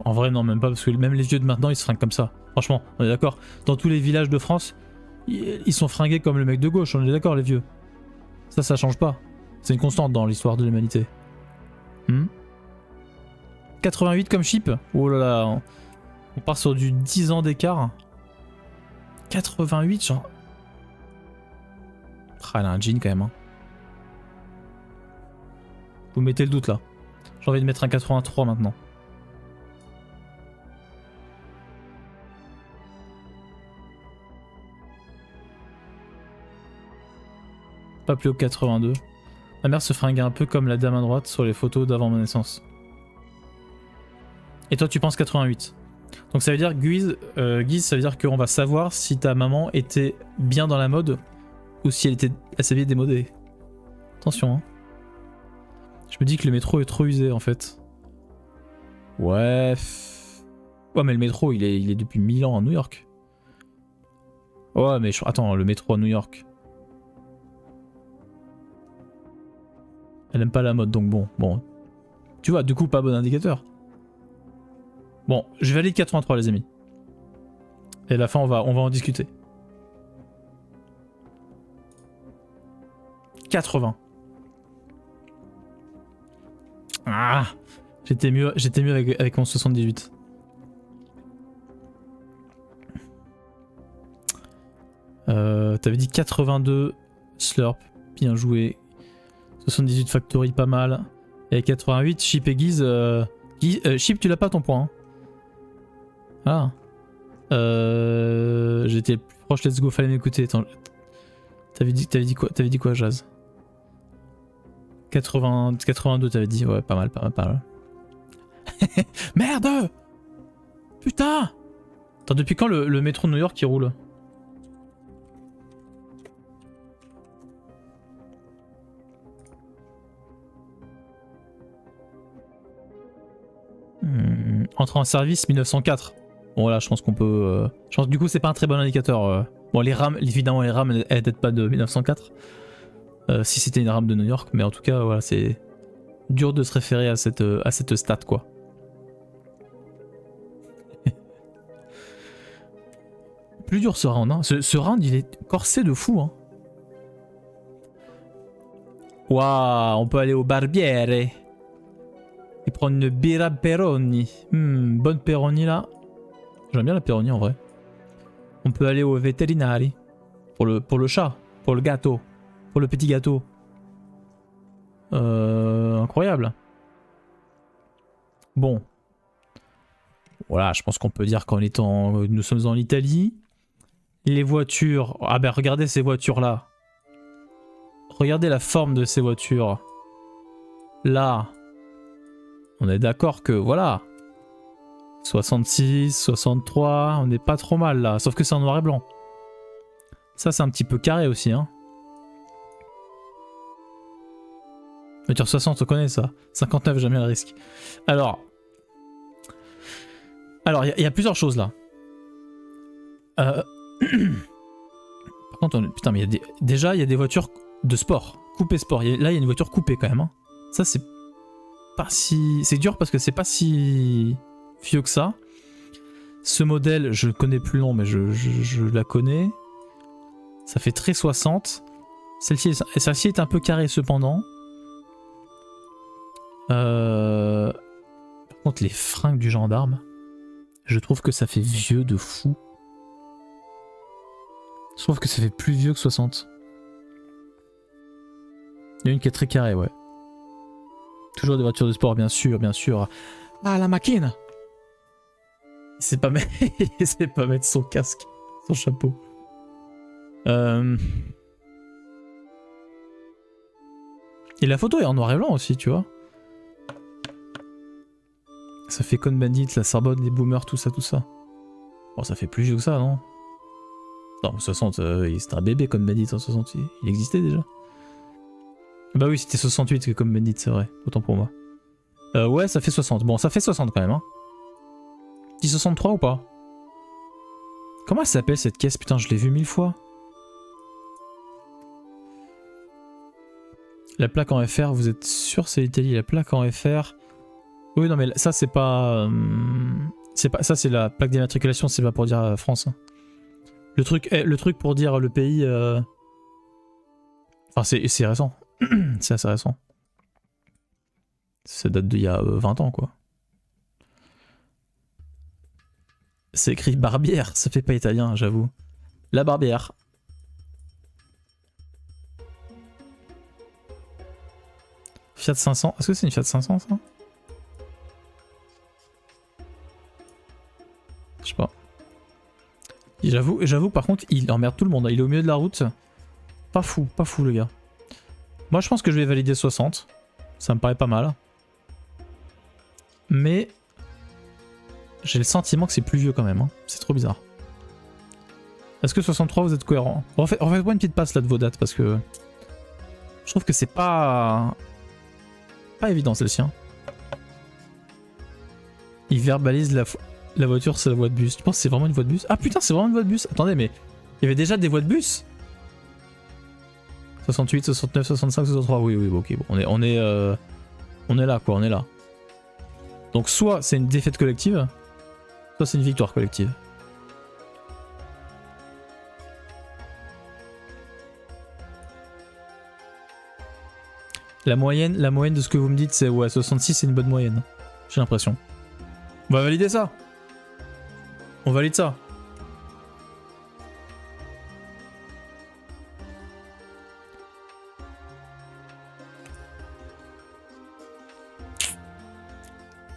En vrai, non, même pas, parce que même les vieux de maintenant, ils se fringuent comme ça. Franchement, on est d'accord. Dans tous les villages de France, ils sont fringués comme le mec de gauche, on est d'accord, les vieux. Ça change pas. C'est une constante dans l'histoire de l'humanité. 88 comme chip. Oh là là, on part sur du 10 ans d'écart. 88, genre. Ah, elle a un jean quand même. Hein. Vous mettez le doute là. J'ai envie de mettre un 83 maintenant. Pas plus haut que 82. Ma mère se fringuait un peu comme la dame à droite sur les photos d'avant ma naissance. Et toi tu penses 88. Donc ça veut dire, Guise, ça veut dire qu'on va savoir si ta maman était bien dans la mode ou si elle s'habillait démodée. Attention hein. Je me dis que le métro est trop usé en fait. Ouais. Ouais mais le métro il est depuis 1000 ans à New York. Ouais mais attends, le métro à New York. Elle aime pas la mode donc bon. Tu vois, du coup pas bon indicateur. Bon, je valide 83 les amis. Et à la fin on va en discuter. 80. Ah, j'étais mieux avec mon 78. T'avais dit 82 Slurp, bien joué. 78 Factory, pas mal. Et 88 Chip et Guise. Chip, tu l'as pas ton point. Hein. Ah. J'étais plus proche, let's go, fallait m'écouter. T'avais dit quoi, Jazz? 82 t'avais dit, ouais, pas mal. Merde! Putain! Attends, depuis quand le métro de New York il roule? Entrée en service 1904. Bon voilà, je pense qu'on peut... Je pense, du coup c'est pas un très bon indicateur. Bon les rames, évidemment les rames elles datent pas de 1904. Si c'était une rame de New York, mais en tout cas voilà, c'est dur de se référer à cette stat quoi. Plus dur ce round, hein. Ce round il est corsé de fou hein. Waouh, on peut aller au barbiere et prendre une birra Peroni. Bonne Peroni là. J'aime bien la Peroni en vrai. On peut aller au veterinari pour le chat, pour le gâteau. Pour le petit gâteau. Incroyable. Bon. Voilà, je pense qu'on peut dire nous sommes en Italie. Les voitures... Ah ben regardez ces voitures là. Regardez la forme de ces voitures. Là. On est d'accord que voilà. 66, 63, on n'est pas trop mal là. Sauf que c'est en noir et blanc. Ça c'est un petit peu carré aussi hein. Voiture 60, on connaît ça. 59, jamais le risque. Alors, il y a plusieurs choses là. Par contre, putain, mais déjà, il y a des voitures de sport. Coupé sport. Là, il y a une voiture coupée quand même. Hein. Ça, c'est pas si... C'est dur parce que c'est pas si vieux que ça. Ce modèle, je connais plus le nom, mais je la connais. Ça fait très 60. Celle-ci est un peu carrée cependant. Par contre, les fringues du gendarme, je trouve que ça fait vieux de fou. Je trouve que ça fait plus vieux que 60. Il y a une qui est très carrée, ouais. Toujours des voitures de sport, bien sûr, bien sûr. Ah, la machine! Il sait pas mettre, il sait pas mettre son casque, son chapeau. Et la photo est en noir et blanc aussi, tu vois. Ça fait Cohn-Bendit, la Sorbonne, les boomers, tout ça, tout ça. Bon, ça fait plus vieux que ça, non? Non, 60, c'était un bébé Cohn-Bendit en 60, il existait déjà. Bah oui, c'était 68 que Cohn-Bendit, c'est vrai, autant pour moi. Ouais, ça fait 60. Bon, ça fait 60 quand même, hein. Dit 63 ou pas? Comment elle s'appelle cette caisse? Putain, je l'ai vue 1000 fois. La plaque en FR, vous êtes sûr c'est l'Italie? La plaque en FR... Oui, non, mais ça, c'est pas... ça, c'est la plaque d'immatriculation, c'est pas pour dire France. Hein. Le truc pour dire le pays... Enfin, c'est récent. C'est assez récent. Ça date d'il y a 20 ans, quoi. C'est écrit Barbière, ça fait pas italien, j'avoue. La Barbière. Fiat 500. Est-ce que c'est une Fiat 500, ça? Je sais pas. J'avoue, par contre, il emmerde tout le monde. Il est au milieu de la route. Pas fou le gars. Moi, je pense que je vais valider 60. Ça me paraît pas mal. Mais j'ai le sentiment que c'est plus vieux quand même. Hein. C'est trop bizarre. Est-ce que 63, vous êtes cohérent? Refaites-moi une petite passe là de vos dates parce que je trouve que c'est pas évident celle-ci. Hein. Il verbalise la voiture, c'est la voie de bus. Tu penses que c'est vraiment une voie de bus? Ah putain, c'est vraiment une voie de bus. Attendez, mais il y avait déjà des voies de bus? 68, 69, 65, 63. Oui, ok. Bon, on est là, quoi. On est là. Donc soit c'est une défaite collective, soit c'est une victoire collective. La moyenne de ce que vous me dites, c'est ouais, 66, c'est une bonne moyenne. J'ai l'impression. On va valider ça. On valide ça.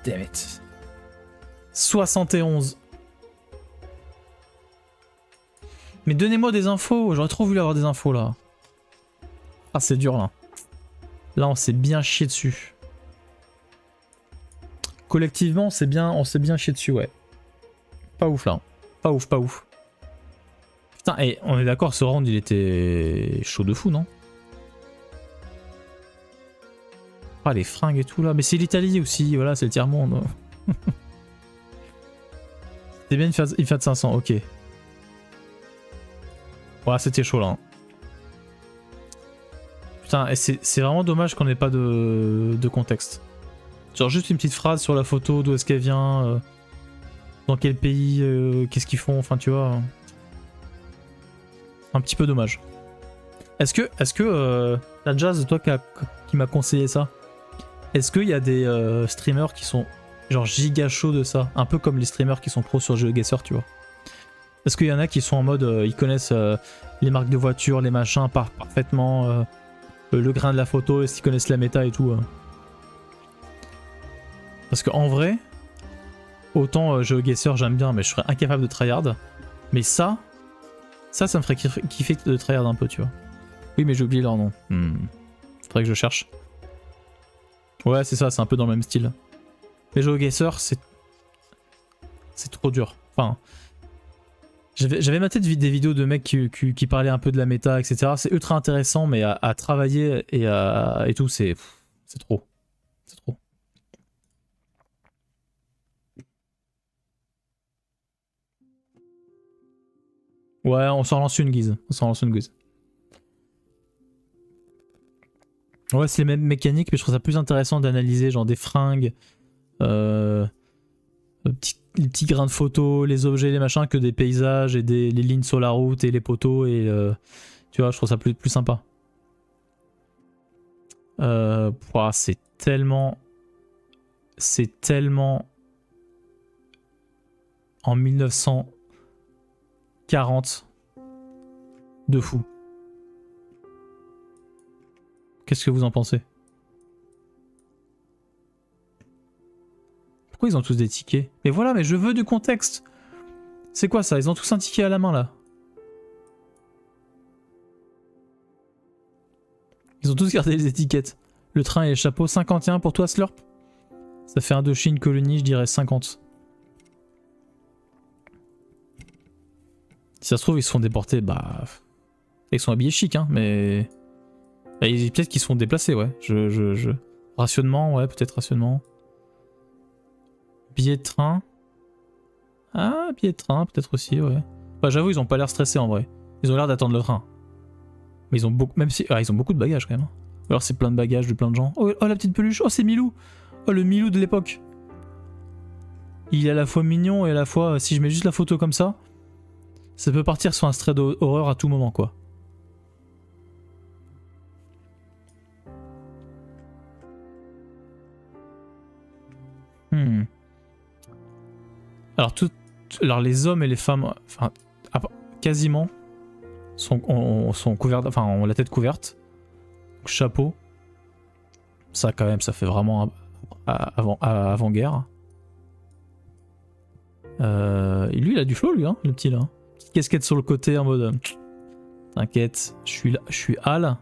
Damn it. 71. Mais donnez-moi des infos, j'aurais trop voulu avoir des infos là. Ah, c'est dur là. Là, on s'est bien chié dessus. Collectivement, on s'est bien chié dessus, ouais. Pas ouf là. Pas ouf. Putain, et on est d'accord, ce round il était chaud de fou, non? Ah, les fringues et tout là. Mais c'est l'Italie aussi, voilà, c'est le tiers-monde. C'est bien une Fiat 500, ok. Voilà, c'était chaud là. Hein. Putain, et c'est vraiment dommage qu'on ait pas de contexte. Genre juste une petite phrase sur la photo, d'où est-ce qu'elle vient, dans quel pays, qu'est-ce qu'ils font, enfin tu vois. Un petit peu dommage. Est-ce que la Jazz, toi qui m'a conseillé ça, est-ce qu'il y a des streamers qui sont genre giga chauds de ça? Un peu comme les streamers qui sont pros sur GeoGuessr, tu vois. Est-ce qu'il y en a qui sont en mode, ils connaissent les marques de voitures, les machins parfaitement, le grain de la photo, est-ce qu'ils connaissent la méta et tout Parce qu'en vrai, autant GeoGuessr j'aime bien, mais je serais incapable de tryhard. Mais ça me ferait kiffer de tryhard un peu, tu vois. Oui, mais j'ai oublié leur nom. Faudrait que je cherche. Ouais, c'est ça, c'est un peu dans le même style. Mais GeoGuessr, c'est trop dur. Enfin, j'avais maté des vidéos de mecs qui parlaient un peu de la méta, etc. C'est ultra intéressant, mais à travailler et tout, c'est trop. C'est trop. Ouais, on s'en relance une guise. On s'en relance une guise. Ouais, c'est les mêmes mécaniques, mais je trouve ça plus intéressant d'analyser genre des fringues, les petits grains de photo, les objets, les machins, que des paysages et les lignes sur la route et les poteaux. Et tu vois, je trouve ça plus sympa. C'est tellement... C'est tellement... En 1940 de fou. Qu'est-ce que vous en pensez? Pourquoi ils ont tous des tickets? Mais voilà, mais je veux du contexte. C'est quoi ça? Ils ont tous un ticket à la main là. Ils ont tous gardé les étiquettes. Le train et les chapeaux, 51 pour toi Slurp? Ça fait Indochine, colonie, je dirais 50. Si ça se trouve, ils se font déporter, bah... Ils sont habillés chic, hein, mais... Bah, peut-être qu'ils se font déplacer, ouais. Rationnement, ouais, peut-être rationnement. Billet de train. Ah, billet de train, peut-être aussi, ouais. Bah, j'avoue, ils ont pas l'air stressés, en vrai. Ils ont l'air d'attendre le train. Mais ils ont beaucoup... Même si... Ah, ils ont beaucoup de bagages, quand même. Alors, c'est plein de bagages de plein de gens. Oh, la petite peluche. Oh, c'est Milou. Oh, le Milou de l'époque. Il est à la fois mignon et à la fois... Si je mets juste la photo comme ça... Ça peut partir sur un trait d'horreur à tout moment, quoi. Alors, les hommes et les femmes, enfin, quasiment, sont couverts, enfin, ont la tête couverte. Chapeau. Ça, quand même, ça fait vraiment avant-guerre. Lui, il a du flow, lui, hein, le petit, là. Petite casquette sur le côté en mode... T'inquiète, je suis Hal.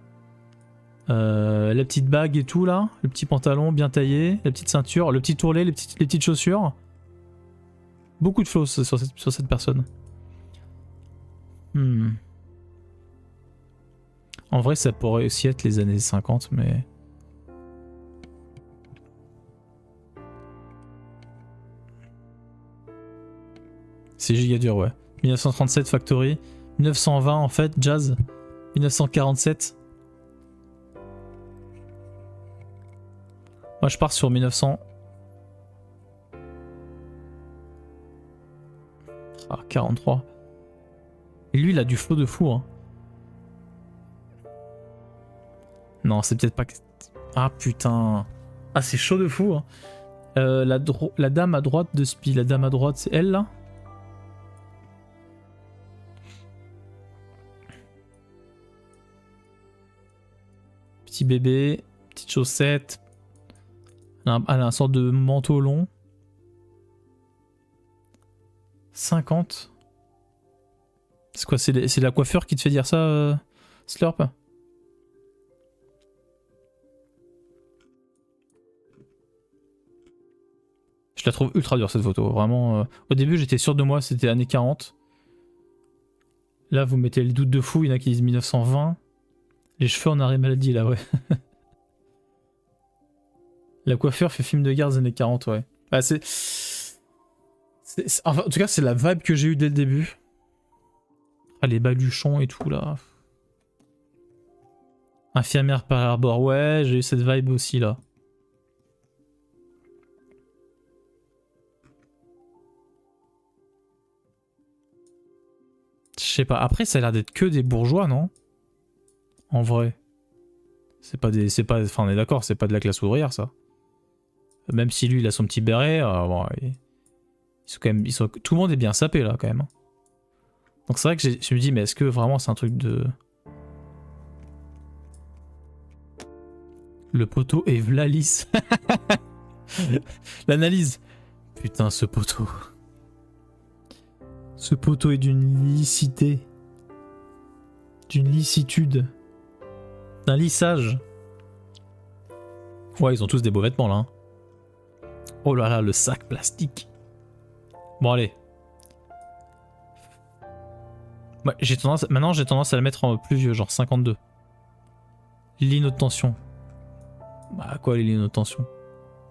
La petite bague et tout, là. Le petit pantalon bien taillé. La petite ceinture, le petit tourlet, les petites chaussures. Beaucoup de flow sur cette personne. En vrai, ça pourrait aussi être les années 50, mais... C'est giga dur, ouais. 1937 Factory. 1920 en fait, Jazz. 1947. Moi je pars sur 1900. Ah, 43. Et lui il a du flow de fou, hein. Non, c'est peut-être pas... Ah putain. Ah, c'est chaud de fou, hein. La dame à droite de Spi, la dame à droite, c'est elle, là? Petit bébé, petite chaussette. Elle a un sorte de manteau long. 50. C'est quoi? C'est la coiffure qui te fait dire ça, Slurp? Je la trouve ultra dure cette photo, vraiment. Au début j'étais sûr de moi, c'était années 40. Là vous mettez le doute de fou, il y en a qui disent 1920. Les cheveux en arrêt maladie là, ouais. La coiffure fait film de guerre des années 40, ouais. Bah, enfin, en tout cas c'est la vibe que j'ai eue dès le début. Ah, les baluchons et tout là. Infirmière par Harbor, ouais, j'ai eu cette vibe aussi là. Je sais pas, après ça a l'air d'être que des bourgeois, non? En vrai. C'est pas, enfin on est d'accord, c'est pas de la classe ouvrière ça. Même si lui il a son petit béret, bon, ils sont quand même, tout le monde est bien sapé là quand même. Donc c'est vrai que je me dis, mais est-ce que vraiment c'est un truc de... Le poteau est Vlalis. L'analyse. Putain, ce poteau. Ce poteau est d'une licité. D'une licitude. D'un lissage. Ouais, ils ont tous des beaux vêtements là. Hein. Oh là là, le sac plastique. Bon, allez. Ouais, maintenant, j'ai tendance à le mettre en plus vieux, genre 52. Ligne haute tension. Bah, quoi, les lignes haute tension?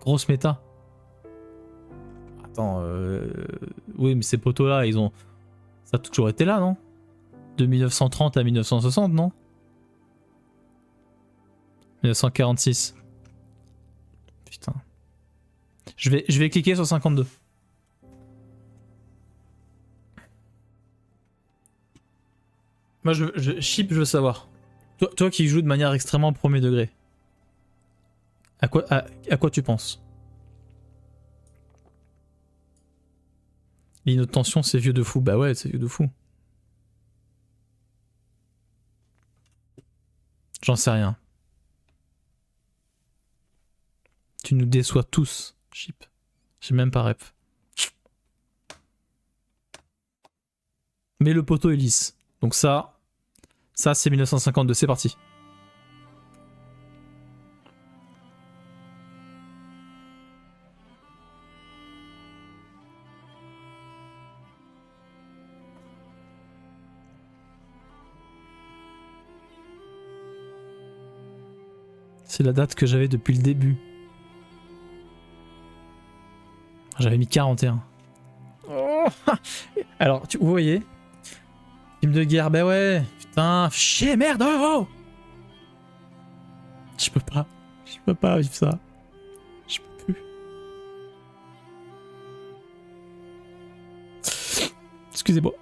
Grosse méta. Attends, oui, mais ces poteaux là, ils ont. Ça a toujours été là, non? de 1930 à 1960, non? 1946. Putain. Je vais cliquer sur 52. Moi, Chip, je veux savoir. Toi qui joues de manière extrêmement premier degré. À quoi tu penses? Ligne de tension, c'est vieux de fou. Bah ouais, c'est vieux de fou. J'en sais rien. Tu nous déçois tous, Chip. J'ai même pas rep. Mais le poteau est lisse. Donc ça c'est 1952, c'est parti. C'est la date que j'avais depuis le début. J'avais mis 41. Oh. Alors, vous voyez, film de guerre, bah ouais, putain, chier, merde, oh. Je peux pas vivre ça. Je peux plus. Excusez-moi.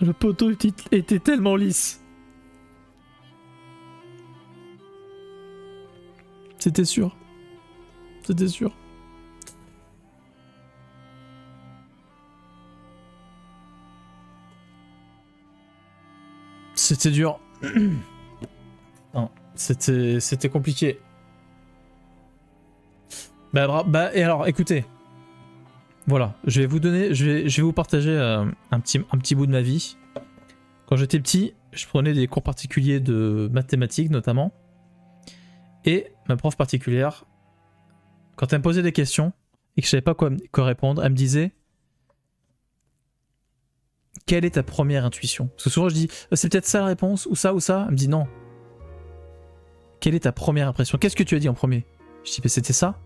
Le poteau était tellement lisse. C'était sûr. C'était sûr. C'était dur. Non, c'était compliqué. Bah, et alors, écoutez. Voilà, je vais vous donner, je vais vous partager un petit bout de ma vie. Quand j'étais petit, je prenais des cours particuliers de mathématiques notamment. Et ma prof particulière, quand elle me posait des questions et que je savais pas quoi répondre, elle me disait: quelle est ta première intuition? Parce que souvent je dis c'est peut-être ça la réponse, ou ça, ou ça. Elle me dit non. Quelle est ta première impression? Qu'est-ce que tu as dit en premier? Je dis c'était ça.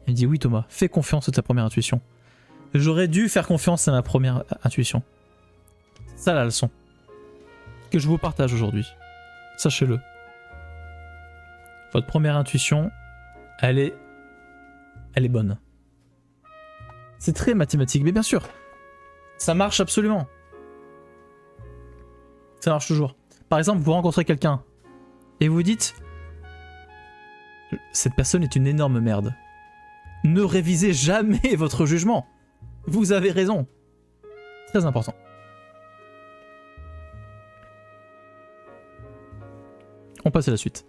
Elle me dit oui Thomas, fais confiance à ta première intuition. J'aurais dû faire confiance à ma première intuition. C'est ça la leçon que je vous partage aujourd'hui. Sachez-le. Votre première intuition, elle est bonne. C'est très mathématique, mais bien sûr, ça marche absolument. Ça marche toujours. Par exemple, vous rencontrez quelqu'un et vous dites: cette personne est une énorme merde. Ne révisez jamais votre jugement. Vous avez raison. Très important. On passe à la suite.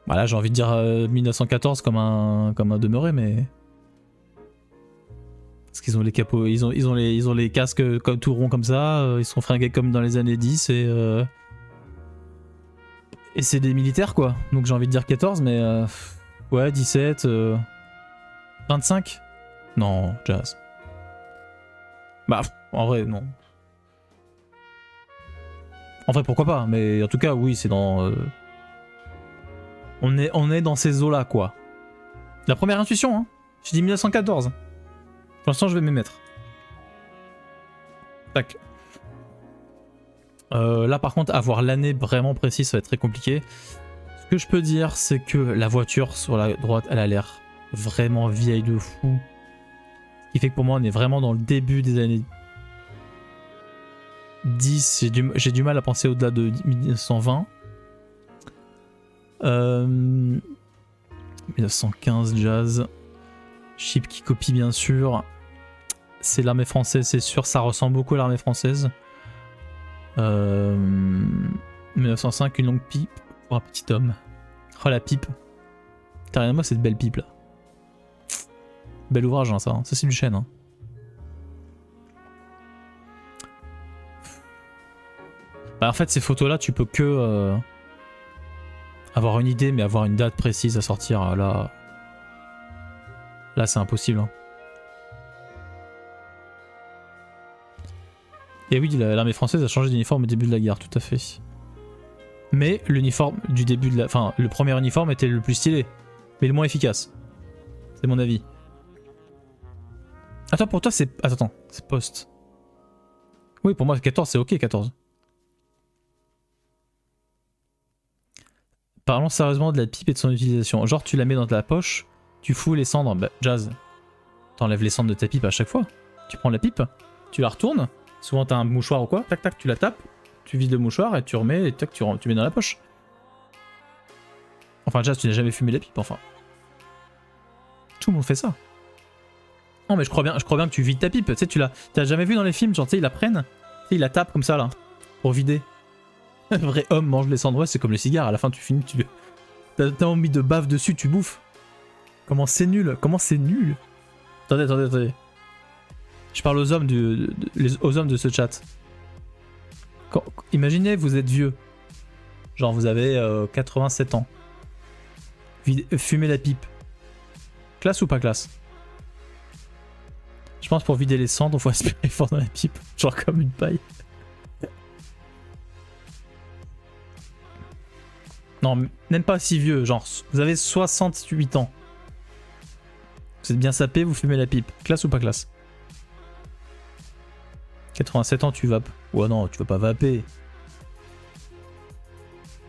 Voilà, j'ai envie de dire 1914 comme un demeuré, mais parce qu'ils ont les capots, ils ont les casques comme tout rond comme ça, ils sont fringués comme dans les années 10 et c'est des militaires quoi. Donc j'ai envie de dire 14, mais ouais 17, 25. Non, Jazz. Bah en vrai non. En vrai pourquoi pas, mais en tout cas oui c'est dans on est dans ces eaux là quoi. La première intuition hein. J'ai dit 1914. Pour l'instant, je vais m'y mettre. Tac. Là, par contre, avoir l'année vraiment précise, ça va être très compliqué. Ce que je peux dire, c'est que la voiture sur la droite, elle a l'air vraiment vieille de fou. Ce qui fait que pour moi, on est vraiment dans le début des années 10. J'ai du mal à penser au-delà de 1920. 1915, Jazz. Chip qui copie, bien sûr. C'est l'armée française, c'est sûr, ça ressemble beaucoup à l'armée française. 1905, une longue pipe pour un petit homme. Oh la pipe. T'as moi cette belle pipe là. Bel ouvrage hein, ça. Hein. Ça c'est du chêne. Hein. Bah, en fait ces photos là tu peux que... Avoir une idée, mais avoir une date précise à sortir, là... Là, c'est impossible. Hein. Et oui, l'armée française a changé d'uniforme au début de la guerre, tout à fait. Mais l'uniforme du début de la... Enfin, le premier uniforme était le plus stylé, mais le moins efficace. C'est mon avis. Attends, pour toi, c'est... Attends, c'est post. Oui, pour moi, 14, c'est ok, 14. Parlons sérieusement de la pipe et de son utilisation. Genre, tu la mets dans ta poche, tu fous les cendres. Bah, Jazz, t'enlèves les cendres de ta pipe à chaque fois. Tu prends la pipe, tu la retournes. Souvent, t'as un mouchoir ou quoi. Tac, tac, tu la tapes. Tu vides le mouchoir et tu remets, et tac, tu mets dans la poche. Enfin, Jazz, tu n'as jamais fumé la pipe, enfin. Tout le monde fait ça. Non, mais je crois bien que tu vides ta pipe. Tu sais, t'as jamais vu dans les films, genre, tu sais, ils la prennent, tu sais, ils la tapent comme ça, là, pour vider. Un vrai homme mange les cendres, ouais, c'est comme les cigares, à la fin, tu finis, t'as envie de bave dessus, tu bouffes. Comment c'est nul, comment c'est nul. Attendez. Je parle aux hommes aux hommes de ce chat. Imaginez, vous êtes vieux. Genre, vous avez 87 ans. Fumez la pipe. Classe ou pas classe? Je pense pour vider les cendres, faut aspirer fort dans la pipe. Genre comme une paille. Non, même pas si vieux. Genre, vous avez 68 ans. Vous êtes bien sapé, vous fumez la pipe. Classe ou pas classe? 87 ans, tu vapes. Ouais, non, tu vas pas vaper.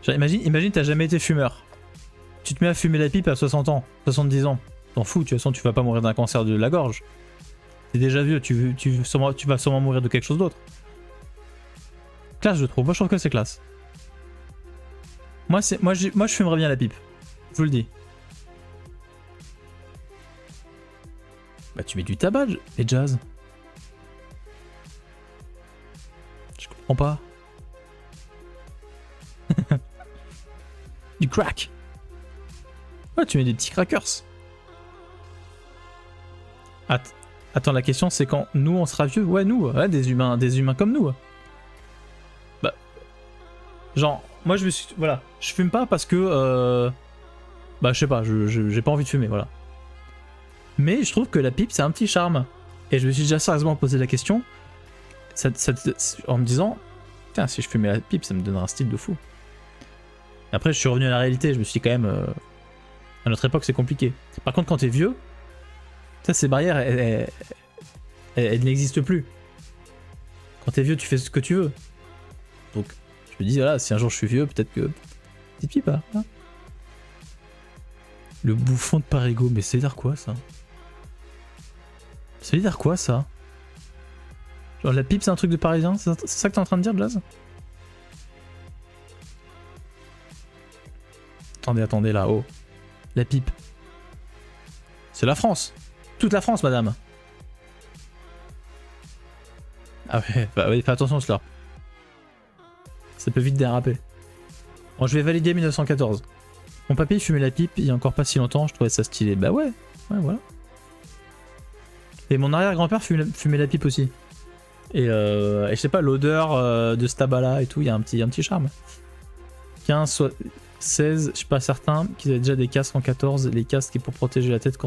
Genre, imagine, t'as jamais été fumeur. Tu te mets à fumer la pipe à 60 ans, 70 ans. T'en fous, de toute façon, tu vas pas mourir d'un cancer de la gorge. T'es déjà vieux, tu vas sûrement mourir de quelque chose d'autre. Classe, je trouve. Moi, je trouve que c'est classe. Moi, je fumerais bien la pipe. Je vous le dis. Bah, tu mets du tabac, et Jazz. Je comprends pas. Du crack. Ouais, tu mets des petits crackers. Attends, la question c'est quand nous on sera vieux. Ouais, nous, ouais, des humains comme nous. Bah, genre, moi je me suis, voilà, je fume pas parce que, bah je sais pas, j'ai pas envie de fumer, voilà. Mais je trouve que la pipe c'est un petit charme. Et je me suis déjà sérieusement posé la question, en me disant, tiens, si je fumais la pipe, ça me donnerait un style de fou. Et après, je suis revenu à la réalité, je me suis dit quand même, à notre époque c'est compliqué. Par contre, quand t'es vieux, ça, ces barrières, elles n'existent plus. Quand t'es vieux, tu fais ce que tu veux. Donc, je me dis, voilà, si un jour je suis vieux, peut-être que... Petite pipe, hein. Le bouffon de Parigo, mais ça veut dire quoi, ça? Ça veut dire quoi, ça? Genre, la pipe, c'est un truc de parisien? C'est ça que t'es en train de dire, Jazz? Attendez, là, oh. La pipe. C'est la France. Toute la France, madame. Ah ouais, bah oui, fais attention cela. Ça peut vite déraper. Bon, je vais valider 1914. Mon papy il fumait la pipe il y a encore pas si longtemps, je trouvais ça stylé. Bah ouais, voilà. Et mon arrière-grand-père fumait la pipe aussi. Et je sais pas, l'odeur de ce tabac-là et tout, il y a un petit charme. 15, soit 16, je suis pas certain qu'ils avaient déjà des casques en 14, les casques qui pour protéger la tête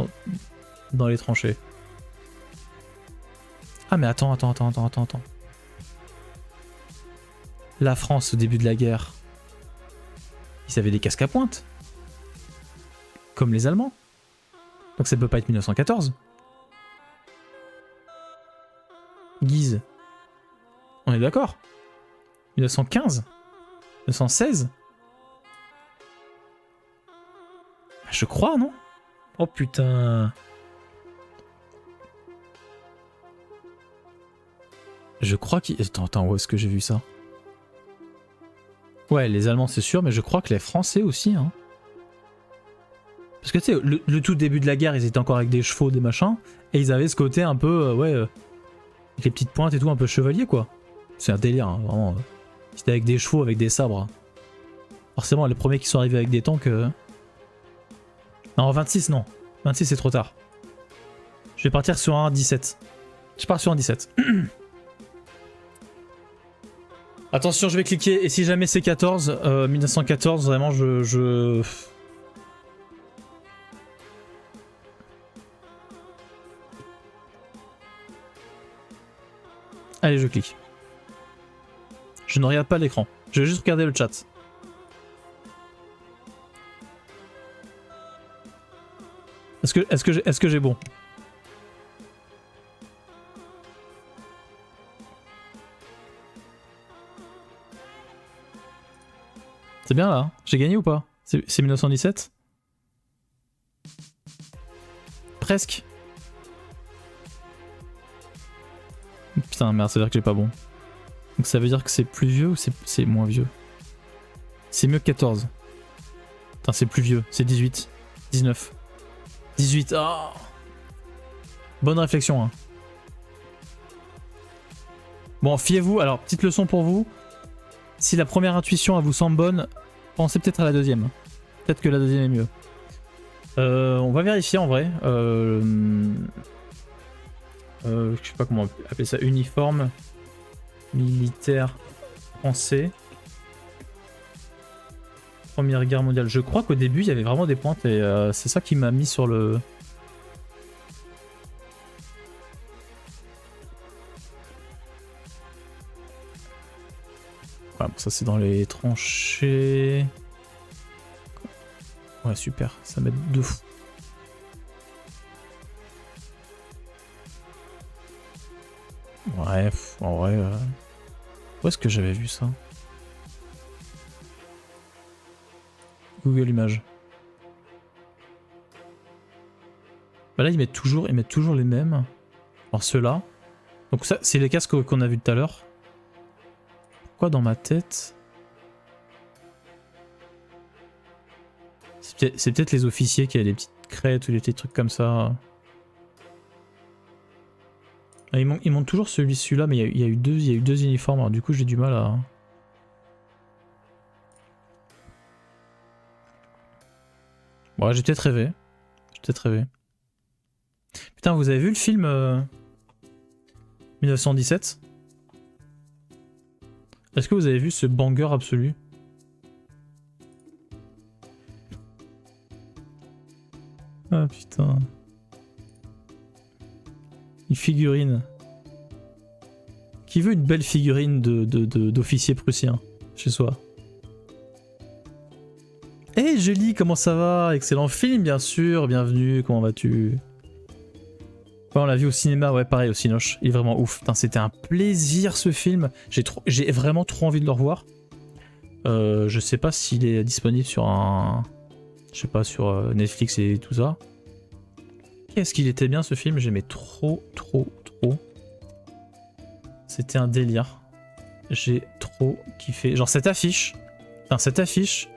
dans les tranchées. Ah mais attends. La France au début de la guerre, ils avaient des casques à pointe. Comme les Allemands. Donc ça peut pas être 1914. Guise. On est d'accord? 1915? 1916? Je crois, non? Oh putain. Je crois qu'il... Attends, où est-ce que j'ai vu ça? Ouais, les Allemands c'est sûr, mais je crois que les Français aussi, hein. Parce que tu sais, le tout début de la guerre, ils étaient encore avec des chevaux, des machins, et ils avaient ce côté un peu, avec les petites pointes et tout, un peu chevalier, quoi. C'est un délire, hein, vraiment. C'était avec des chevaux, avec des sabres. Forcément, les premiers qui sont arrivés avec des tanks... Non, 26, non. 26, c'est trop tard. Je vais partir sur un 17. Je pars sur un 17. Attention, je vais cliquer, et si jamais c'est 14, 1914, vraiment, je... Allez, je clique. Je ne regarde pas l'écran, je vais juste regarder le chat. Est-ce que j'ai bon? C'est bien là, hein. J'ai gagné ou pas? C'est 1917? Presque. Putain, merde, ça veut dire que j'ai pas bon. Donc ça veut dire que c'est plus vieux ou c'est moins vieux? C'est mieux que 14. Putain, c'est plus vieux, c'est 18. 19. 18, ah. Bonne réflexion, hein. Bon, fiez-vous, alors, petite leçon pour vous. Si la première intuition elle vous semble bonne, pensez peut-être à la deuxième. Peut-être que la deuxième est mieux. On va vérifier en vrai. Je sais pas comment appeler ça. Uniforme militaire français. Première guerre mondiale. Je crois qu'au début il y avait vraiment des pointes et c'est ça qui m'a mis sur le... Voilà, bon, ça c'est dans les tranchées. Ouais, super, ça m'aide de fou. Bref, en vrai... Où est-ce que j'avais vu ça? Google Images. Bah là, ils mettent toujours les mêmes. Alors ceux-là. Donc ça, c'est les casques qu'on a vus tout à l'heure. Pourquoi dans ma tête? C'est peut-être les officiers qui avaient des petites crêtes ou des petits trucs comme ça. Ah, il manque toujours celui-là, mais il y a eu deux uniformes, alors du coup j'ai du mal à... Ouais, j'ai peut-être rêvé. Putain, vous avez vu le film 1917? Est-ce que vous avez vu ce banger absolu? Ah putain. Une figurine. Qui veut une belle figurine d'officier prussien chez soi? Hey Julie, comment ça va? Excellent film, bien sûr, bienvenue, comment vas-tu? Ouais, on l'a vu au cinéma, ouais, pareil, au Cinoche. Il est vraiment ouf. Putain, c'était un plaisir ce film. J'ai vraiment trop envie de le revoir. Je sais pas s'il est disponible sur un... Je sais pas, sur Netflix et tout ça. Qu'est-ce qu'il était bien ce film, j'aimais trop. C'était un délire. J'ai trop kiffé. Genre cette affiche. Enfin, cette affiche.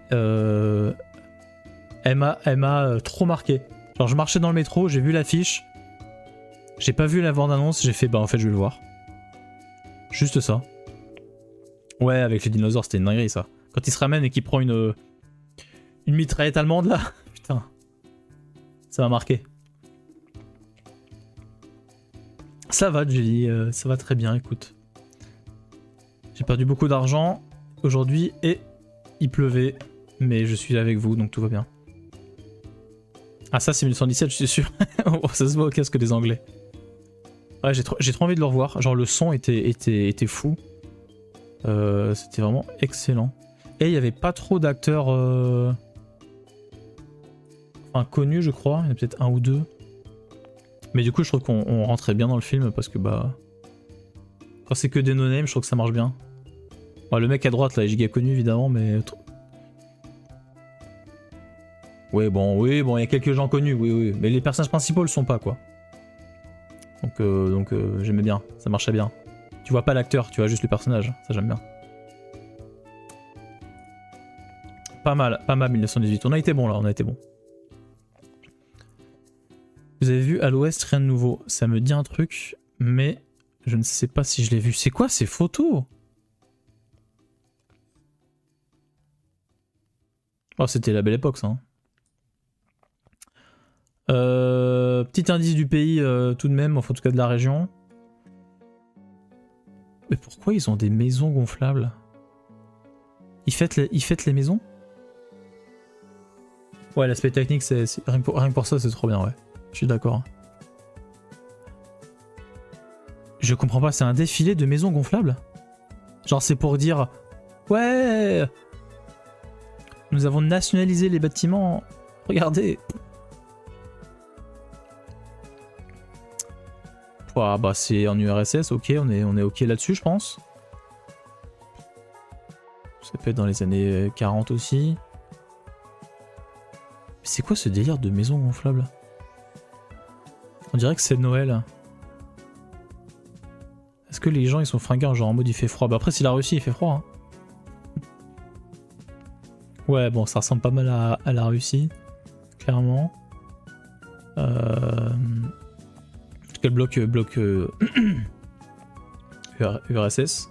Elle m'a trop marqué. Genre je marchais dans le métro, j'ai vu l'affiche. J'ai pas vu la bande-annonce, j'ai fait bah en fait je vais le voir. Juste ça. Ouais, avec les dinosaures, c'était une dinguerie ça. Quand il se ramène et qu'il prend une mitraillette allemande là. Putain. Ça m'a marqué. Ça va, Julie, ça va très bien, écoute. J'ai perdu beaucoup d'argent aujourd'hui et il pleuvait, mais je suis avec vous, donc tout va bien. Ah ça c'est 1917, je suis sûr. Ça se voit au casque des Anglais. Ouais, j'ai trop envie de le revoir. Genre le son était fou. C'était vraiment excellent. Et il n'y avait pas trop d'acteurs enfin, connus, je crois. Il y en a peut-être un ou deux. Mais du coup, je trouve qu'on rentrait bien dans le film parce que bah... Quand c'est que des no-names, je trouve que ça marche bien. Ouais, le mec à droite là est giga connu évidemment, mais... Oui, bon, il y a quelques gens connus, oui. Mais les personnages principaux le sont pas, quoi. Donc j'aimais bien, ça marchait bien. Tu vois pas l'acteur, tu vois juste le personnage, ça j'aime bien. Pas mal 1918, on a été bon là, on a été bon. Vous avez vu à l'ouest, rien de nouveau, ça me dit un truc, mais je ne sais pas si je l'ai vu. C'est quoi ces photos? Oh, c'était la belle époque ça. Hein. Petit indice du pays tout de même, enfin en tout cas de la région. Mais pourquoi ils ont des maisons gonflables? Ils fêtent les maisons? Ouais, l'aspect technique, rien que pour ça, c'est trop bien, ouais. Je suis d'accord. Je comprends pas, c'est un défilé de maisons gonflables? Genre c'est pour dire... Ouais, nous avons nationalisé les bâtiments. Regardez. Ouais, bah c'est en URSS, ok, on est ok là-dessus, je pense. Ça peut être dans les années 40 aussi. C'est quoi ce délire de maison gonflable? On dirait que c'est Noël. Est-ce que les gens ils sont fringants, genre en mode il fait froid? Bah après si la Russie il fait froid. Hein. Ouais bon ça ressemble pas mal à la Russie, clairement. En tout cas le bloc URSS.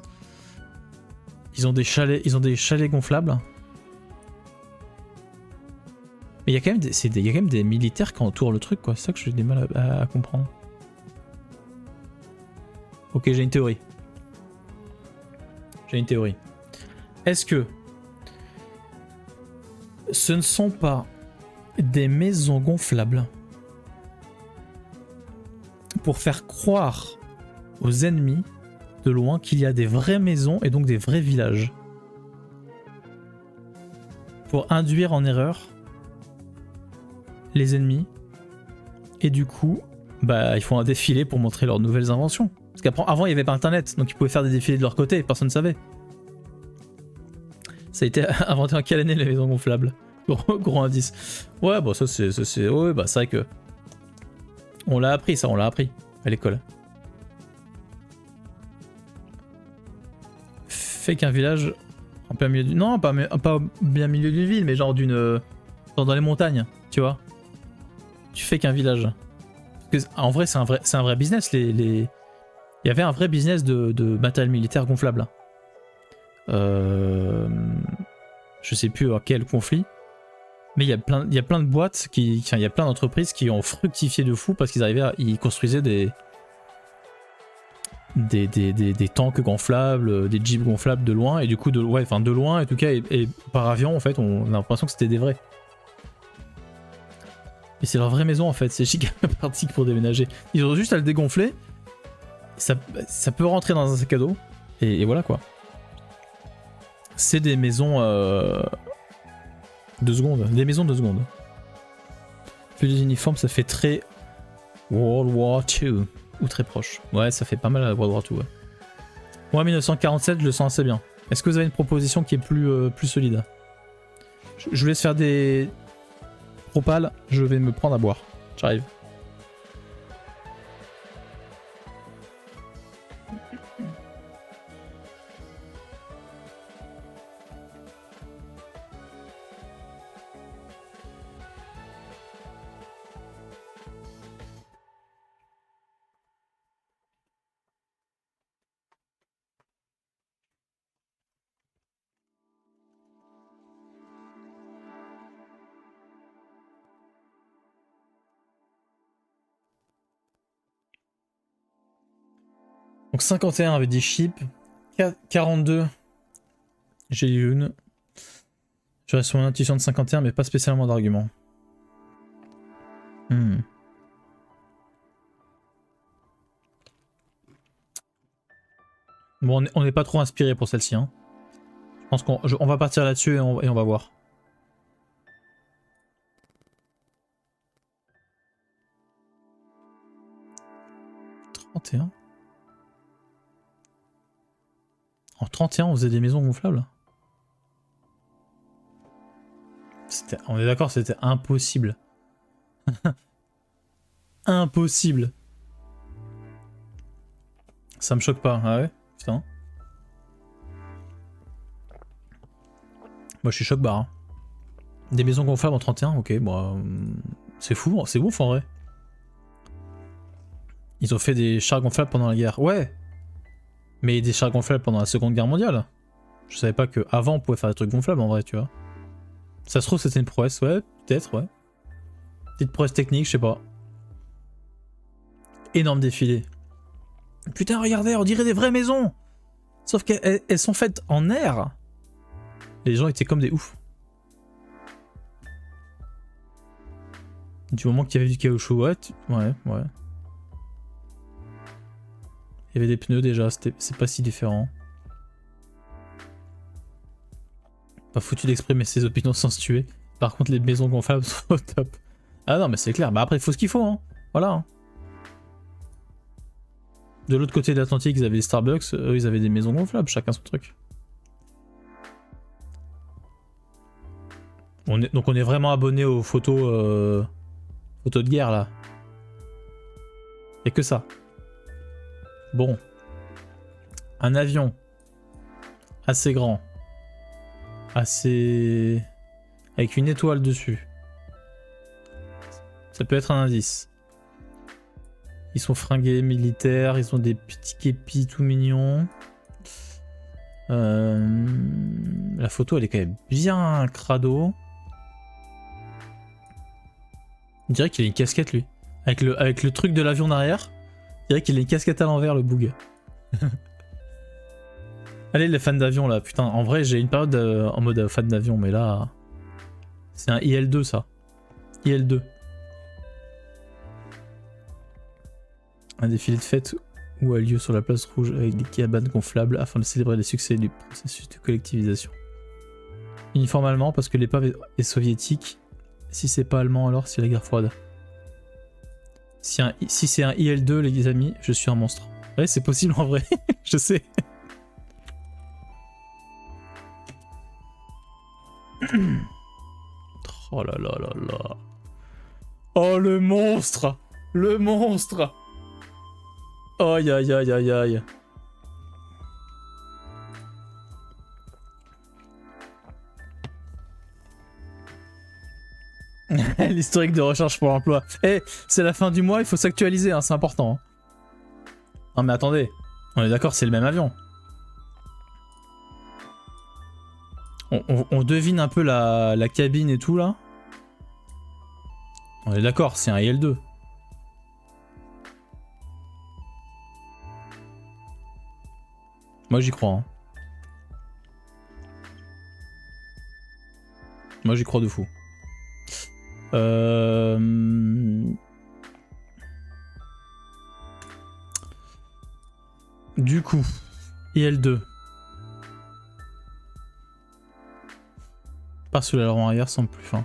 Ils ont des chalets gonflables. Mais il y a quand même des militaires qui entourent le truc, quoi. C'est ça que j'ai du mal à comprendre. Ok, j'ai une théorie. Est-ce que ce ne sont pas des maisons gonflables pour faire croire aux ennemis de loin qu'il y a des vraies maisons et donc des vrais villages? Pour induire en erreur les ennemis, et du coup bah ils font un défilé pour montrer leurs nouvelles inventions, parce qu'avant il n'y avait pas internet, donc ils pouvaient faire des défilés de leur côté, personne ne savait. Ça a été inventé en quelle année les maisons gonflables? Gros indice. Ouais bah ça c'est ouais bah c'est vrai que on l'a appris à l'école. Fait qu'un village en plein milieu du... Non pas bien milieu d'une ville, mais genre d'une... dans les montagnes, tu vois. Tu fais qu'un village. Parce que, en vrai, c'est un vrai business. Il y avait un vrai business de matériel militaire gonflable. Je sais plus à quel conflit. Mais il y a plein de boîtes il y a plein d'entreprises qui ont fructifié de fou parce ils construisaient des tanks gonflables, des jeeps gonflables de loin, et du coup de loin en tout cas, et par avion en fait, on a l'impression que c'était des vrais. Mais c'est leur vraie maison en fait, c'est giga pratique pour déménager. Ils ont juste à le dégonfler, ça peut rentrer dans un sac à dos, et voilà quoi. C'est des maisons 2 secondes, des maisons 2 secondes. Plus des uniformes, ça fait très World War II, ou très proche. Ouais, ça fait pas mal à World War II. Ouais. Moi 1947, je le sens assez bien. Est-ce que vous avez une proposition qui est plus solide? Je vous laisse faire des... propales, je vais me prendre à boire. J'arrive. Donc 51 avait dit chip, 42 j'ai eu une. Je reste sur mon intuition de 51 mais pas spécialement d'argument. Bon on n'est pas trop inspiré pour celle-ci. Hein. Je pense qu'on va partir là-dessus et on va voir. En 31, on faisait des maisons gonflables. On est d'accord, c'était impossible. Impossible. Ça me choque pas, ah ouais? Putain. Moi je suis choc-barre. Hein. Des maisons gonflables en 31, ok, bon... c'est fou, c'est ouf en vrai. Ils ont fait des chars gonflables pendant la guerre. Ouais! Mais des chars gonflables pendant la Seconde Guerre mondiale. Je savais pas qu'avant on pouvait faire des trucs gonflables en vrai, tu vois. Ça se trouve c'était une prouesse, ouais, peut-être, ouais. Petite prouesse technique, je sais pas. Énorme défilé. Putain, regardez, on dirait des vraies maisons! Sauf qu'elles sont faites en air. Les gens étaient comme des oufs. Du moment qu'il y avait du caoutchouc, ouais. Il y avait des pneus déjà, c'est pas si différent. Pas foutu d'exprimer ses opinions sans se tuer. Par contre, les maisons gonflables sont au top. Ah non, mais c'est clair. Bah après, il faut ce qu'il faut, hein. Voilà. Hein. De l'autre côté de l'Atlantique, ils avaient des Starbucks. Eux, ils avaient des maisons gonflables. Chacun son truc. Donc on est vraiment abonné aux photos, photos de guerre, là. Et que ça. Bon. Un avion. Assez grand. Assez... Avec une étoile dessus. Ça peut être un indice. Ils sont fringués, militaires, ils ont des petits képis tout mignons. La photo, elle est quand même bien crado. On dirait qu'il a une casquette, lui. Avec le truc de l'avion derrière, on dirait qu'il a une casquette à l'envers, le boug. Allez, les fans d'avion, là. Putain, en vrai, j'ai une période en mode fan d'avion, mais là... C'est un IL2, ça. IL2. Un défilé de fête où a lieu sur la place rouge avec des cabanes gonflables afin de célébrer les succès du processus de collectivisation. Uniforme allemand parce que l'épave est soviétique. Si c'est pas allemand, alors c'est la guerre froide. Si c'est un IL2, les amis, je suis un monstre. Ouais, c'est possible en vrai, je sais. Oh là là là là. Oh le monstre. Le monstre. Aïe aïe aïe aïe aïe. L'historique de recherche pour l'emploi. Eh, c'est la fin du mois, il faut s'actualiser, hein, c'est important. Hein. Non mais attendez, on est d'accord, c'est le même avion. On devine un peu la cabine et tout là. On est d'accord, c'est un IL2. Moi j'y crois. Hein. Moi j'y crois de fou. Du coup, IL2. Parce que l'aileron arrière semble plus fin.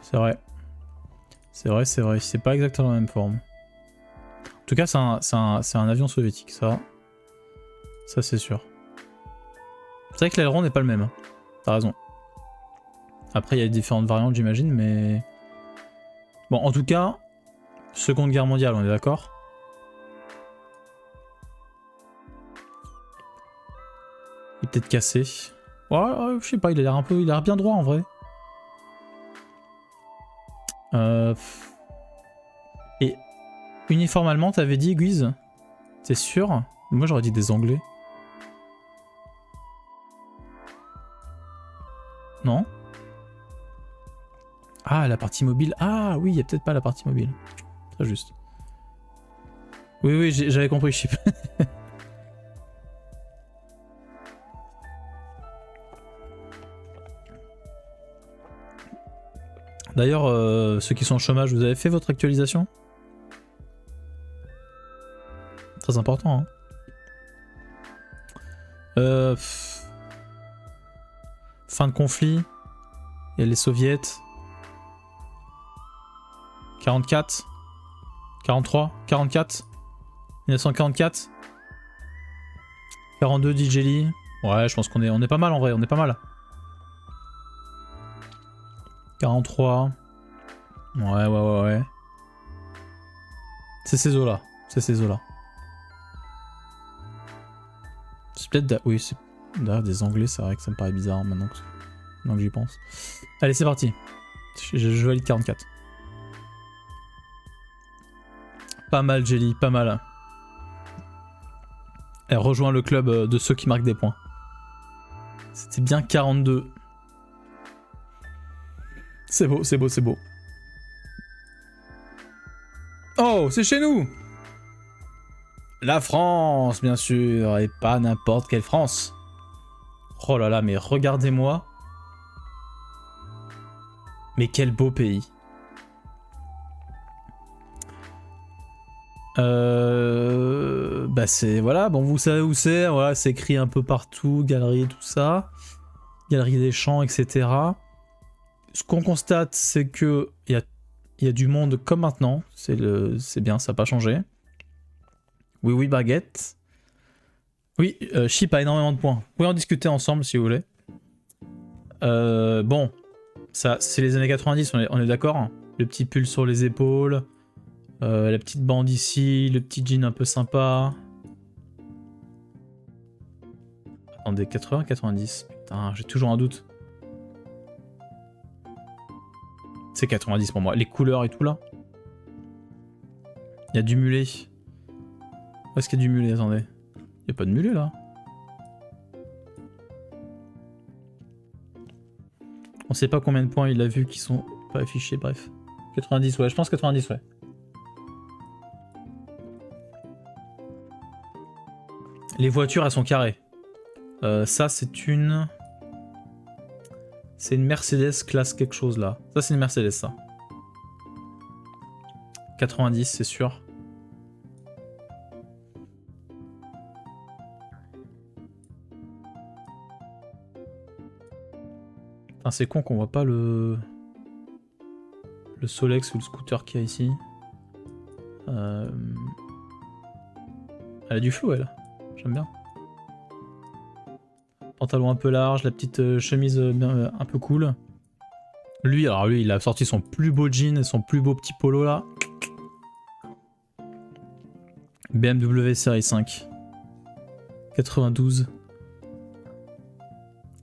C'est vrai. C'est vrai, c'est vrai. C'est pas exactement la même forme. En tout cas, c'est un avion soviétique, ça. Ça, c'est sûr. C'est vrai que l'aileron n'est pas le même. Hein. T'as raison. Après, il y a différentes variantes, j'imagine, mais... Bon, en tout cas, Seconde Guerre mondiale, on est d'accord ? Il est peut-être cassé. Ouais, je sais pas, il a l'air bien droit en vrai. Et uniforme allemand, t'avais dit, Guise ? T'es sûr ? Moi j'aurais dit des anglais. Non ? Ah, la partie mobile. Ah oui, il y a peut-être pas la partie mobile. Très juste. Oui, j'avais compris, je sais pas. D'ailleurs, ceux qui sont au chômage, vous avez fait votre actualisation ? Très important, hein. Fin de conflit. Il y a les soviets. 44. 43. 44. 1944. 42 dit Jelly. Ouais, je pense qu'on est pas mal en vrai, on est pas mal. 43. Ouais. C'est ces eaux-là. C'est ces eaux-là. C'est peut-être... Oui, c'est d'ailleurs des anglais, c'est vrai que ça me paraît bizarre maintenant que j'y pense. Allez, c'est parti. Je valide 44. Pas mal, Jelly, pas mal. Elle rejoint le club de ceux qui marquent des points. C'était bien 42. C'est beau. Oh, c'est chez nous! La France, bien sûr, et pas n'importe quelle France. Oh là là, mais regardez-moi. Mais quel beau pays. Bah c'est... Voilà, bon vous savez où c'est, voilà, c'est écrit un peu partout, galerie, tout ça. Galerie des champs, etc. Ce qu'on constate, c'est que il y a du monde comme maintenant. C'est bien, ça n'a pas changé. Oui, oui, baguette. Oui, Chip a énormément de points. Vous pouvez en discuter ensemble si vous voulez. Bon, ça, c'est les années 90, on est d'accord, hein. Le petit pull sur les épaules, la petite bande ici, le petit jean un peu sympa. Attendez, 80, 90. Putain, j'ai toujours un doute. C'est 90 pour moi. Les couleurs et tout là. Il y a du mulet. Où est-ce qu'il y a du mulet? Attendez. Il n'y a pas de mulet là. On sait pas combien de points il a vu qui sont pas affichés, bref. 90, ouais, je pense 90, ouais. Les voitures, elles sont carrées. Ça, c'est une... C'est une Mercedes classe quelque chose là. Ça, c'est une Mercedes, ça. 90, c'est sûr. Putain, c'est con qu'on voit pas le Solex ou le scooter qu'il y a ici. Elle a du flou, elle. J'aime bien. Pantalon un peu large, la petite chemise un peu cool. Lui, alors lui, il a sorti son plus beau jean et son plus beau petit polo là. BMW série 5. 92.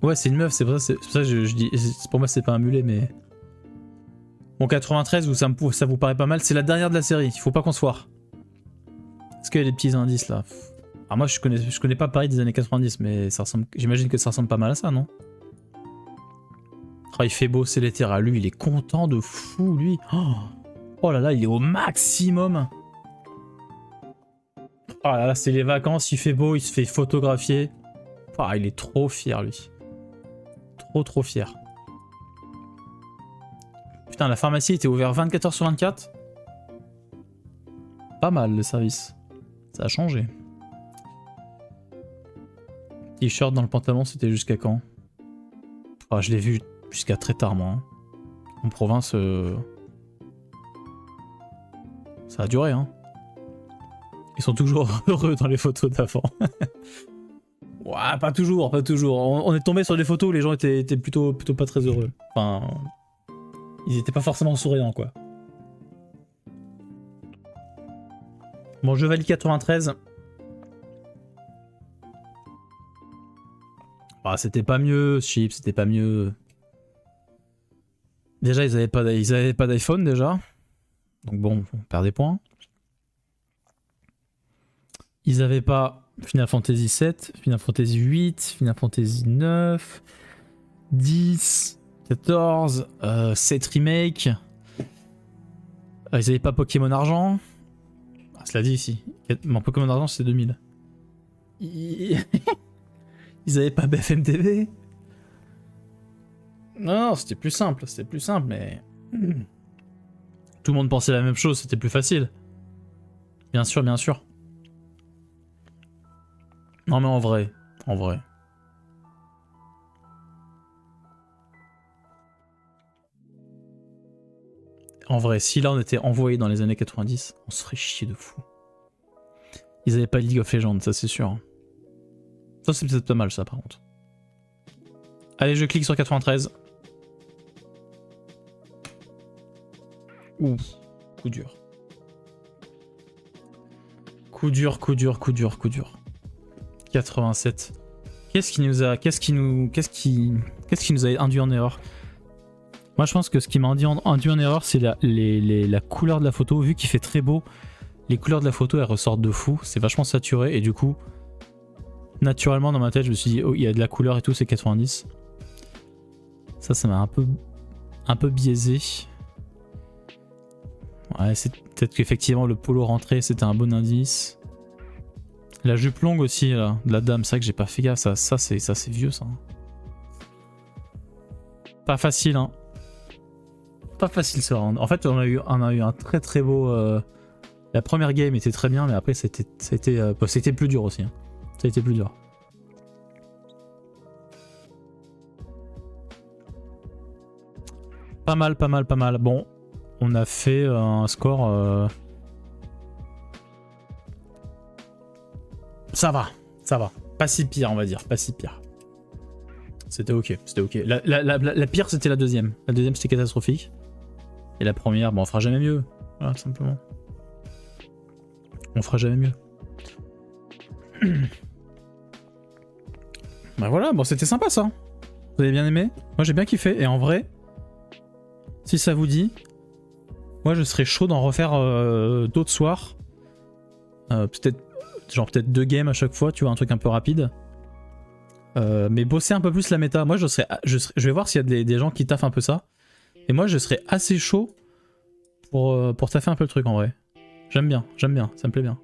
Ouais, c'est une meuf, c'est pour ça que je dis. Pour moi, c'est pas un mulet, mais. Bon, 93, où ça vous paraît pas mal, c'est la dernière de la série, il faut pas qu'on se foire. Est-ce qu'il y a des petits indices là? Alors, moi, je connais pas Paris des années 90, mais ça ressemble. J'imagine que ça ressemble pas mal à ça, non? Oh, il fait beau, c'est l'été. Ah, lui, il est content de fou, lui. Oh là là, il est au maximum. Oh là là, c'est les vacances, il fait beau, il se fait photographier. Oh, il est trop fier, lui. Trop fier. Putain, la pharmacie était ouverte 24 h sur 24. Pas mal le service. Ça a changé. T-shirt dans le pantalon, c'était jusqu'à quand? Ah, je l'ai vu jusqu'à très tard, moi. Hein. En province, ça a duré, hein. Ils sont toujours heureux dans les photos d'avant. Ouais, pas toujours, pas toujours. On est tombé sur des photos où les gens étaient plutôt pas très heureux. Enfin, ils étaient pas forcément souriants, quoi. Bon, je valide 93. Bah, c'était pas mieux, Chip, c'était pas mieux. Déjà, ils avaient pas d'iPhone, déjà. Donc bon, on perd des points. Ils avaient pas Final Fantasy 7, Final Fantasy 8, Final Fantasy 9, 10, 14, 7 remake. Ils avaient pas Pokémon Argent. Ah, cela dit ici. Mon Pokémon Argent, c'est 2000. Ils avaient pas BFM TV. Non, c'était plus simple, mais... Tout le monde pensait la même chose, c'était plus facile. Bien sûr, bien sûr. Non mais en vrai. En vrai, si là on était envoyé dans les années 90, on se ferait chier de fou. Ils avaient pas League of Legends, ça c'est sûr. Ça c'est peut-être pas mal ça par contre. Allez, je clique sur 93. Ouh, coup dur. Coup dur. 87. Qu'est-ce qui nous a induit en erreur? Moi je pense que ce qui m'a induit en erreur, c'est la couleur de la photo. Vu qu'il fait très beau, les couleurs de la photo elles ressortent de fou, c'est vachement saturé et du coup naturellement dans ma tête je me suis dit oh il y a de la couleur et tout, c'est 90. Ça m'a un peu biaisé. Ouais, c'est peut-être qu'effectivement le polo rentré c'était un bon indice. La jupe longue aussi là, de la dame, c'est vrai que j'ai pas fait gaffe, ça c'est vieux ça. Pas facile hein. Pas facile ce round. En fait on a eu un très très beau... La première game était très bien mais après c'était plus dur aussi. Hein. Ça a été plus dur. Pas mal, pas mal, pas mal. Bon, on a fait un score... Ça va, ça va. Pas si pire, on va dire, pas si pire. C'était ok, c'était ok. La pire, c'était la deuxième. La deuxième, c'était catastrophique. Et la première, bon, on fera jamais mieux. Voilà, tout simplement. On fera jamais mieux. Bah voilà, bon, c'était sympa ça. Vous avez bien aimé? Moi, j'ai bien kiffé. Et en vrai, si ça vous dit, moi, je serais chaud d'en refaire d'autres soirs. Peut-être 2 games à chaque fois, tu vois, un truc un peu rapide. Mais bosser un peu plus la méta. Moi, je vais voir s'il y a des gens qui taffent un peu ça. Et moi, je serais assez chaud pour taffer un peu le truc en vrai. J'aime bien, ça me plaît bien.